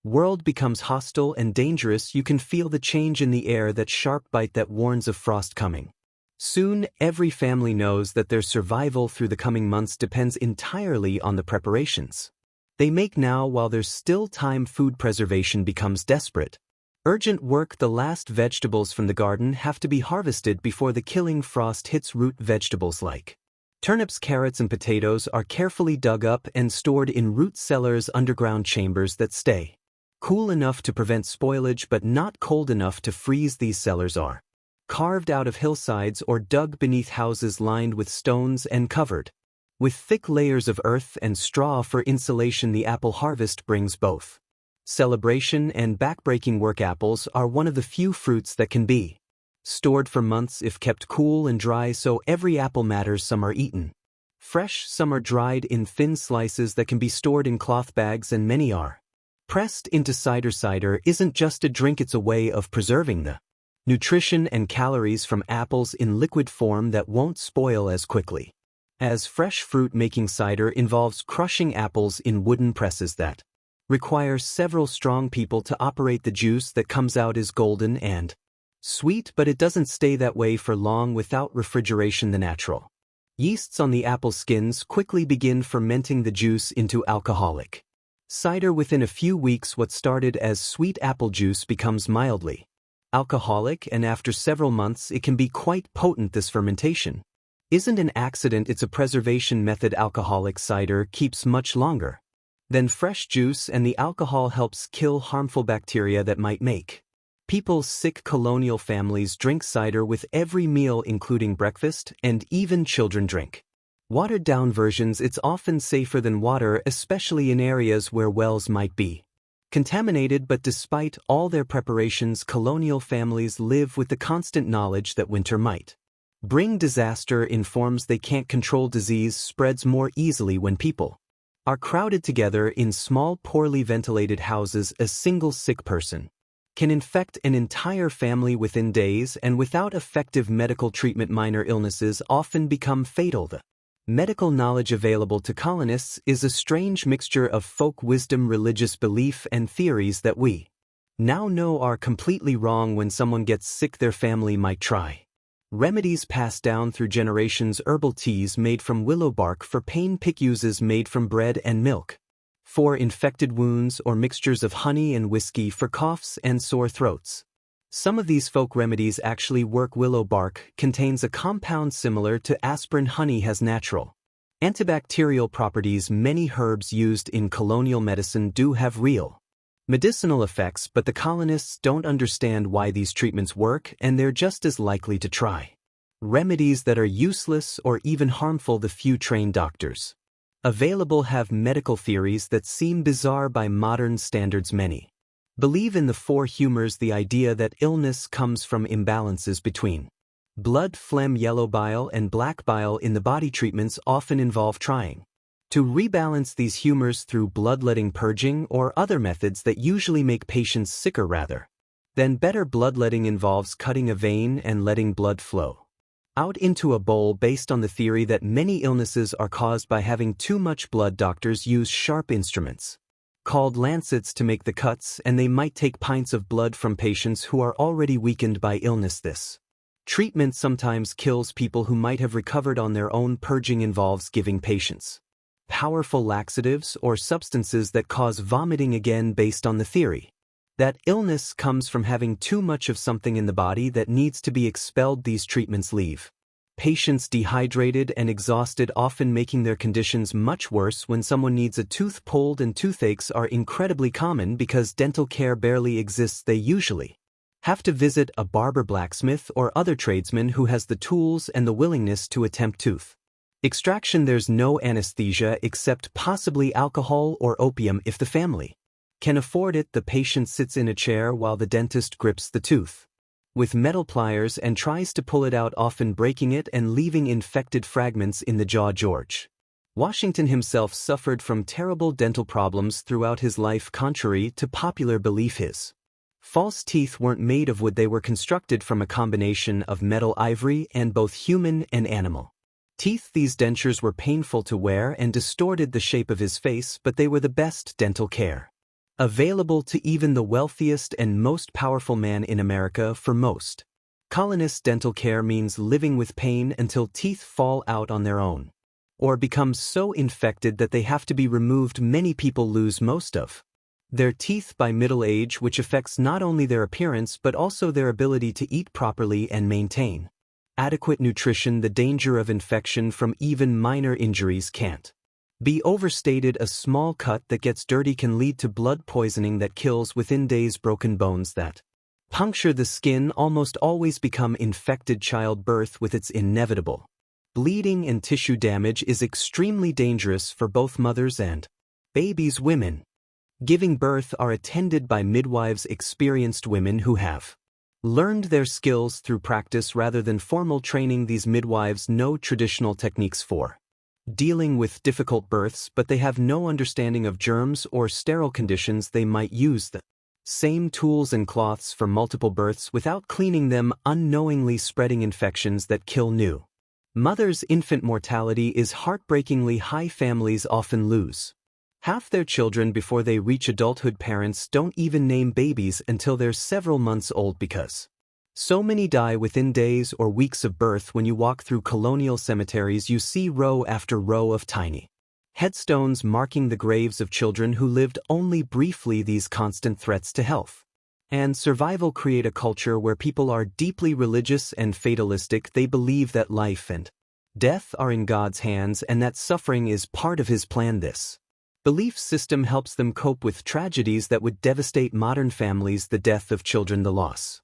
world becomes hostile and dangerous, you can feel the change in the air, that sharp bite that warns of frost coming. Soon, every family knows that their survival through the coming months depends entirely on the preparations they make now while there's still time. Food preservation becomes desperate. Urgent work. The last vegetables from the garden have to be harvested before the killing frost hits. Root vegetables like turnips, carrots, and potatoes are carefully dug up and stored in root cellars, underground chambers that stay cool enough to prevent spoilage but not cold enough to freeze. These cellars are carved out of hillsides or dug beneath houses lined with stones and covered with thick layers of earth and straw for insulation. The apple harvest brings both celebration and backbreaking work. Apples are one of the few fruits that can be stored for months if kept cool and dry, so every apple matters. Some are eaten fresh, some are dried in thin slices that can be stored in cloth bags, and many are pressed into cider. Cider isn't just a drink, it's a way of preserving the nutrition and calories from apples in liquid form that won't spoil as quickly as fresh fruit. Making cider involves crushing apples in wooden presses that require several strong people to operate. The juice that comes out is golden and sweet, but it doesn't stay that way for long without refrigeration. The natural yeasts on the apple skins quickly begin fermenting the juice into alcoholic cider. Within a few weeks, what started as sweet apple juice becomes mildly alcoholic, and after several months it can be quite potent. This fermentation isn't an accident, it's a preservation method. Alcoholic cider keeps much longer than fresh juice, and the alcohol helps kill harmful bacteria that might make people sick. Colonial families drink cider with every meal, including breakfast, and even children drink watered-down versions. It's often safer than water, especially in areas where wells might be contaminated. But despite all their preparations, colonial families live with the constant knowledge that winter might bring disaster. In forms they can't control, disease spreads more easily when people are crowded together in small, poorly ventilated houses. A single sick person can infect an entire family within days, and without effective medical treatment, minor illnesses often become fatal. The medical knowledge available to colonists is a strange mixture of folk wisdom, religious belief, and theories that we now know are completely wrong. When someone gets sick, their family might try remedies passed down through generations: herbal teas made from willow bark for pain, pickuses made from bread and milk for infected wounds, or mixtures of honey and whiskey for coughs and sore throats. Some of these folk remedies actually work. Willow bark contains a compound similar to aspirin. Honey has natural antibacterial properties. Many herbs used in colonial medicine do have real medicinal effects, but the colonists don't understand why these treatments work, and they're just as likely to try remedies that are useless or even harmful. The few trained doctors available have medical theories that seem bizarre by modern standards. Many believe in the four humors, the idea that illness comes from imbalances between blood, phlegm, yellow bile, and black bile in the body. Treatments often involve trying to rebalance these humors through bloodletting, purging, or other methods that usually make patients sicker rather than better. Bloodletting involves cutting a vein and letting blood flow out into a bowl. Based on the theory that many illnesses are caused by having too much blood, doctors use sharp instruments called lancets to make the cuts, and they might take pints of blood from patients who are already weakened by illness. This treatment sometimes kills people who might have recovered on their own. Purging involves giving patients powerful laxatives or substances that cause vomiting, again based on the theory that illness comes from having too much of something in the body that needs to be expelled. These treatments leave patients dehydrated and exhausted, often making their conditions much worse. When someone needs a tooth pulled, and toothaches are incredibly common because dental care barely exists, they usually have to visit a barber, blacksmith, or other tradesman who has the tools and the willingness to attempt tooth extraction. There's no anesthesia except possibly alcohol or opium. If the family can afford it, the patient sits in a chair while the dentist grips the tooth with metal pliers and tries to pull it out, often breaking it and leaving infected fragments in the jaw. George Washington himself suffered from terrible dental problems throughout his life. Contrary to popular belief, his false teeth weren't made of wood, they were constructed from a combination of metal, ivory, and both human and animal teeth. These dentures were painful to wear and distorted the shape of his face, but they were the best dental care available to even the wealthiest and most powerful man in America. For most colonists, dental care means living with pain until teeth fall out on their own or become so infected that they have to be removed. Many people lose most of their teeth by middle age, which affects not only their appearance but also their ability to eat properly and maintain adequate nutrition. The danger of infection from even minor injuries can't be overstated. A small cut that gets dirty can lead to blood poisoning that kills within days. Broken bones that puncture the skin almost always become infected. Childbirth, with its inevitable bleeding and tissue damage, is extremely dangerous for both mothers and babies. Women giving birth are attended by midwives, experienced women who have learned their skills through practice rather than formal training. These midwives know traditional techniques for dealing with difficult births, but they have no understanding of germs or sterile conditions. They might use the same tools and cloths for multiple births without cleaning them, unknowingly spreading infections that kill new mothers. Infant mortality is heartbreakingly high. Families often lose half their children before they reach adulthood. Parents don't even name babies until they're several months old because so many die within days or weeks of birth. When you walk through colonial cemeteries, you see row after row of tiny headstones marking the graves of children who lived only briefly. These constant threats to health and survival create a culture where people are deeply religious and fatalistic. They believe that life and death are in God's hands and that suffering is part of His plan. This belief system helps them cope with tragedies that would devastate modern families: the death of children, the loss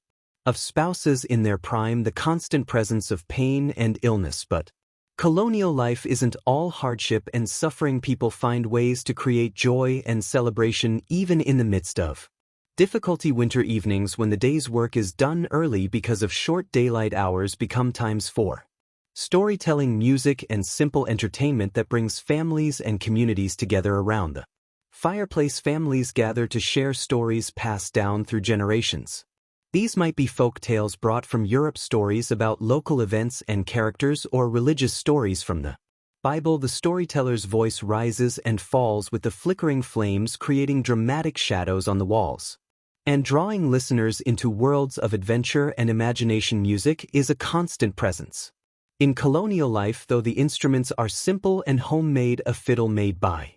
of spouses in their prime, the constant presence of pain and illness. But colonial life isn't all hardship and suffering. People find ways to create joy and celebration even in the midst of difficulty. Winter evenings, when the day's work is done early because of short daylight hours, become times for storytelling, music, and simple entertainment that brings families and communities together around the fireplace. Families gather to share stories passed down through generations. These might be folk tales brought from Europe, stories about local events and characters, or religious stories from the Bible. The storyteller's voice rises and falls with the flickering flames, creating dramatic shadows on the walls and drawing listeners into worlds of adventure and imagination. Music is a constant presence in colonial life, though the instruments are simple and homemade. A fiddle made by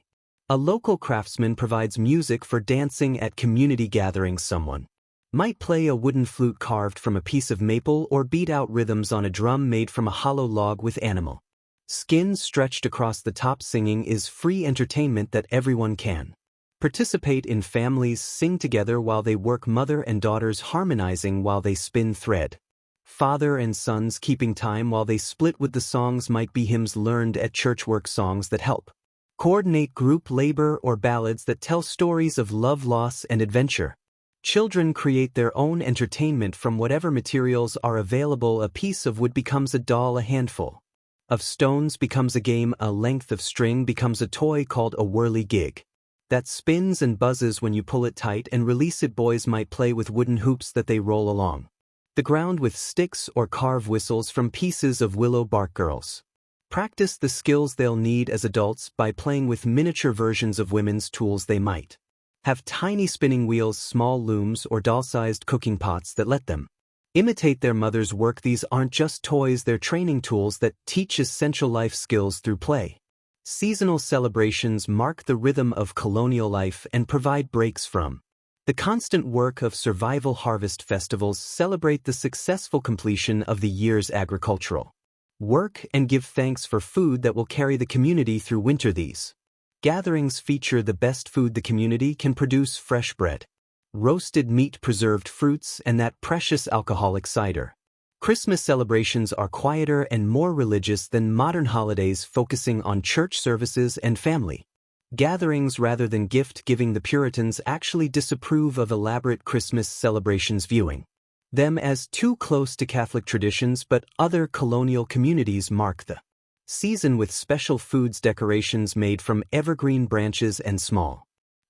a local craftsman provides music for dancing at community gatherings. Someone might play a wooden flute carved from a piece of maple, or beat out rhythms on a drum made from a hollow log with animal skins stretched across the top. Singing is free entertainment that everyone can participate in. Families sing together while they work, mother and daughters harmonizing while they spin thread, father and sons keeping time while they split with the songs. Might be hymns learned at church, work songs that help coordinate group labor, or ballads that tell stories of love, loss, and adventure. Children create their own entertainment from whatever materials are available. A piece of wood becomes a doll, a handful of stones becomes a game, a length of string becomes a toy called a whirligig that spins and buzzes when you pull it tight and release it. Boys might play with wooden hoops that they roll along the ground with sticks, or carve whistles from pieces of willow bark. Girls practice the skills they'll need as adults by playing with miniature versions of women's tools. They might have tiny spinning wheels, small looms, or doll-sized cooking pots that let them imitate their mother's work. These aren't just toys, they're training tools that teach essential life skills through play. Seasonal celebrations mark the rhythm of colonial life and provide breaks from the constant work of survival. Harvest festivals celebrate the successful completion of the year's agricultural work and give thanks for food that will carry the community through winter. These gatherings feature the best food the community can produce: fresh bread, roasted meat, preserved fruits, and that precious alcoholic cider. Christmas celebrations are quieter and more religious than modern holidays, focusing on church services and family gatherings rather than gift-giving. The Puritans actually disapprove of elaborate Christmas celebrations, viewing them as too close to Catholic traditions, but other colonial communities mark the season with special foods, decorations made from evergreen branches, and small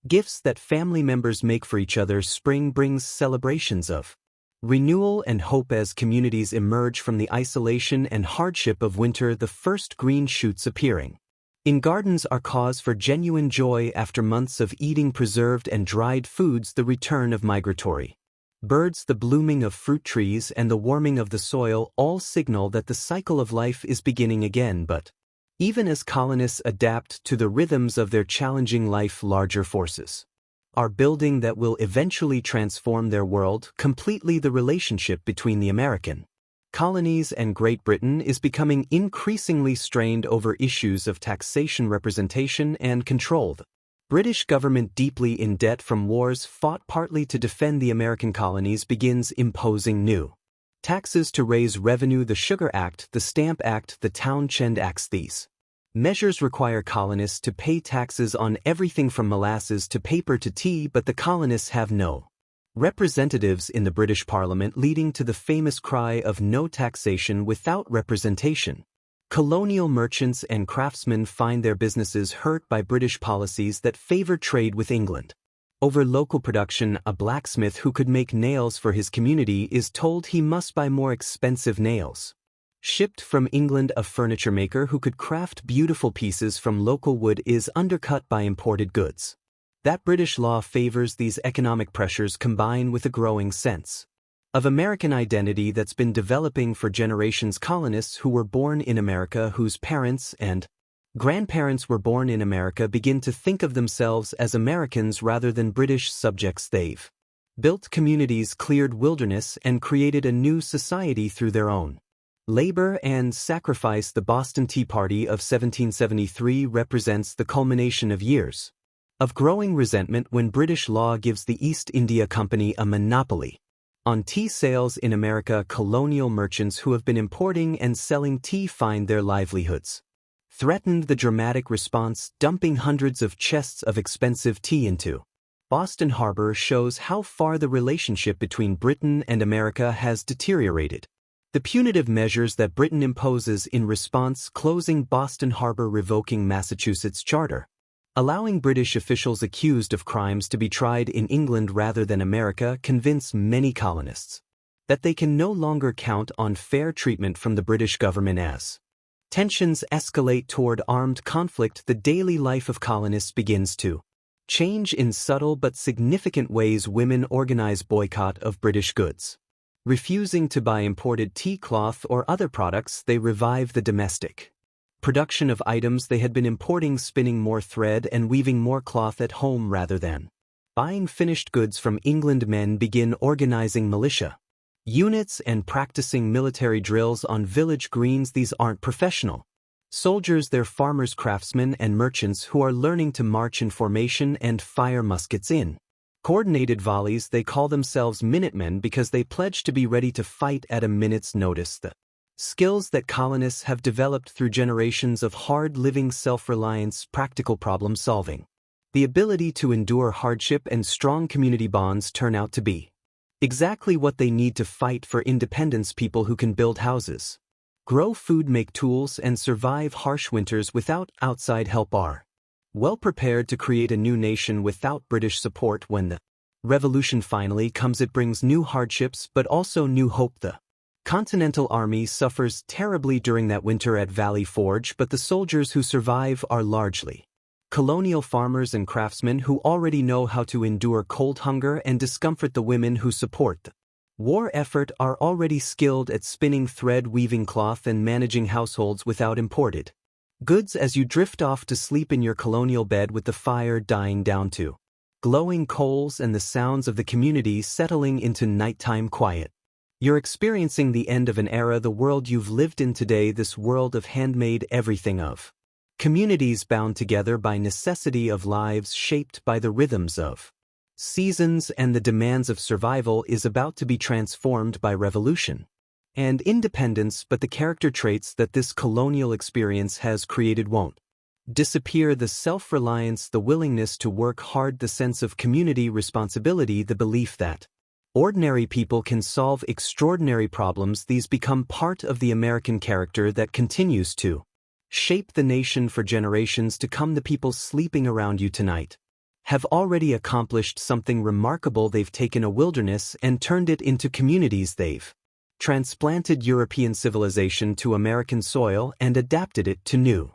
gifts that family members make for each other. Spring brings celebrations of renewal and hope as communities emerge from the isolation and hardship of winter. The first green shoots appearing in gardens are cause for genuine joy after months of eating preserved and dried foods. The return of migratory birds, the blooming of fruit trees, and the warming of the soil all signal that the cycle of life is beginning again. But even as colonists adapt to the rhythms of their challenging life, larger forces are building that will eventually transform their world completely. The relationship between the American colonies and Great Britain is becoming increasingly strained over issues of taxation, representation, and control. The British government, deeply in debt from wars fought partly to defend the American colonies, begins imposing new taxes to raise revenue: the Sugar Act, the Stamp Act, the Townshend Acts. These measures require colonists to pay taxes on everything from molasses to paper to tea, but the colonists have no representatives in the British Parliament, leading to the famous cry of no taxation without representation. Colonial merchants and craftsmen find their businesses hurt by British policies that favor trade with England over local production. A blacksmith who could make nails for his community is told he must buy more expensive nails shipped from England. A furniture maker who could craft beautiful pieces from local wood is undercut by imported goods. That British law favors these economic pressures, combined with a growing sense of American identity that's been developing for generations. Colonists who were born in America, whose parents and grandparents were born in America, begin to think of themselves as Americans rather than British subjects. They've built communities, cleared wilderness, and created a new society through their own Labor and sacrifice. The Boston Tea Party of 1773 represents the culmination of years of growing resentment when British law gives the East India Company a monopoly on tea sales in America. Colonial merchants who have been importing and selling tea find their livelihoods threatened. The dramatic response, dumping hundreds of chests of expensive tea into Boston Harbor, shows how far the relationship between Britain and America has deteriorated. The punitive measures that Britain imposes in response: closing Boston Harbor, revoking Massachusetts charter, allowing British officials accused of crimes to be tried in England rather than America, convince many colonists that they can no longer count on fair treatment from the British government. As tensions escalate toward armed conflict, the daily life of colonists begins to change in subtle but significant ways. Women organize boycott of British goods. Refusing to buy imported tea cloth or other products, they revive the domestic production of items they had been importing, spinning more thread and weaving more cloth at home rather than buying finished goods from England. Men begin organizing militia units and practicing military drills on village greens. These aren't professional soldiers, they're farmers, craftsmen, and merchants who are learning to march in formation and fire muskets in coordinated volleys. They call themselves Minutemen because they pledge to be ready to fight at a minute's notice. The skills that colonists have developed through generations of hard living, self-reliance, practical problem solving, the ability to endure hardship, and strong community bonds turn out to be exactly what they need to fight for independence. People who can build houses, grow food, make tools, and survive harsh winters without outside help are well prepared to create a new nation without British support. When the revolution finally comes, it brings new hardships but also new hope. The Continental Army suffers terribly during that winter at Valley Forge, but the soldiers who survive are largely colonial farmers and craftsmen who already know how to endure cold, hunger, and discomfort. The women who support the war effort are already skilled at spinning thread, weaving cloth, and managing households without imported goods. As you drift off to sleep in your colonial bed with the fire dying down to glowing coals and the sounds of the community settling into nighttime quiet, you're experiencing the end of an era. The world you've lived in today, this world of handmade everything, of communities bound together by necessity, of lives shaped by the rhythms of seasons and the demands of survival, is about to be transformed by revolution and independence. But the character traits that this colonial experience has created won't disappear: the self-reliance, the willingness to work hard, the sense of community responsibility, the belief that ordinary people can solve extraordinary problems. These become part of the American character that continues to shape the nation for generations to come. The people sleeping around you tonight have already accomplished something remarkable. They've taken a wilderness and turned it into communities. They've transplanted European civilization to American soil and adapted it to new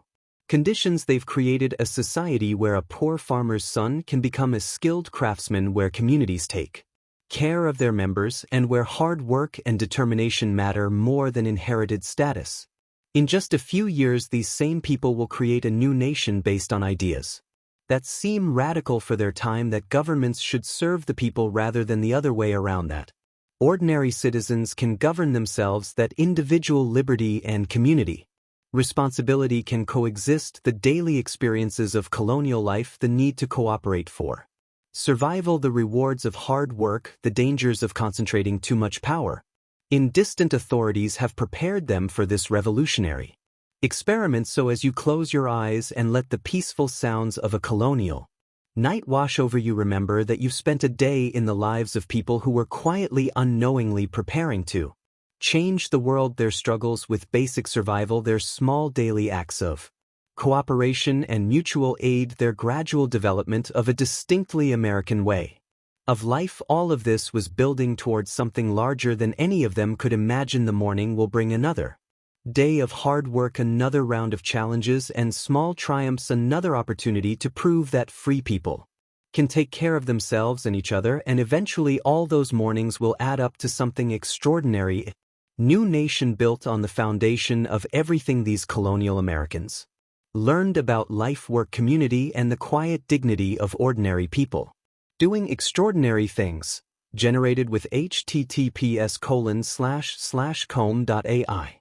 conditions. They've created a society where a poor farmer's son can become a skilled craftsman, where communities take care of their members, and where hard work and determination matter more than inherited status. In just a few years, these same people will create a new nation based on ideas that seem radical for their time: that governments should serve the people rather than the other way around, that ordinary citizens can govern themselves, that individual liberty and community responsibility can coexist. The daily experiences of colonial life, the need to cooperate for survival, the rewards of hard work, the dangers of concentrating too much power in distant authorities, have prepared them for this revolutionary experiment. So as you close your eyes and let the peaceful sounds of a colonial night wash over you, remember that you've spent a day in the lives of people who were quietly, unknowingly preparing to change the world. Their struggles with basic survival, their small daily acts of cooperation and mutual aid, their gradual development of a distinctly American way of life, all of this was building towards something larger than any of them could imagine. The morning will bring another day of hard work, another round of challenges and small triumphs, another opportunity to prove that free people can take care of themselves and each other, and eventually all those mornings will add up to something extraordinary. New nation built on the foundation of everything these colonial Americans learned about life, work, community, and the quiet dignity of ordinary people doing extraordinary things. Generated with https://com.ai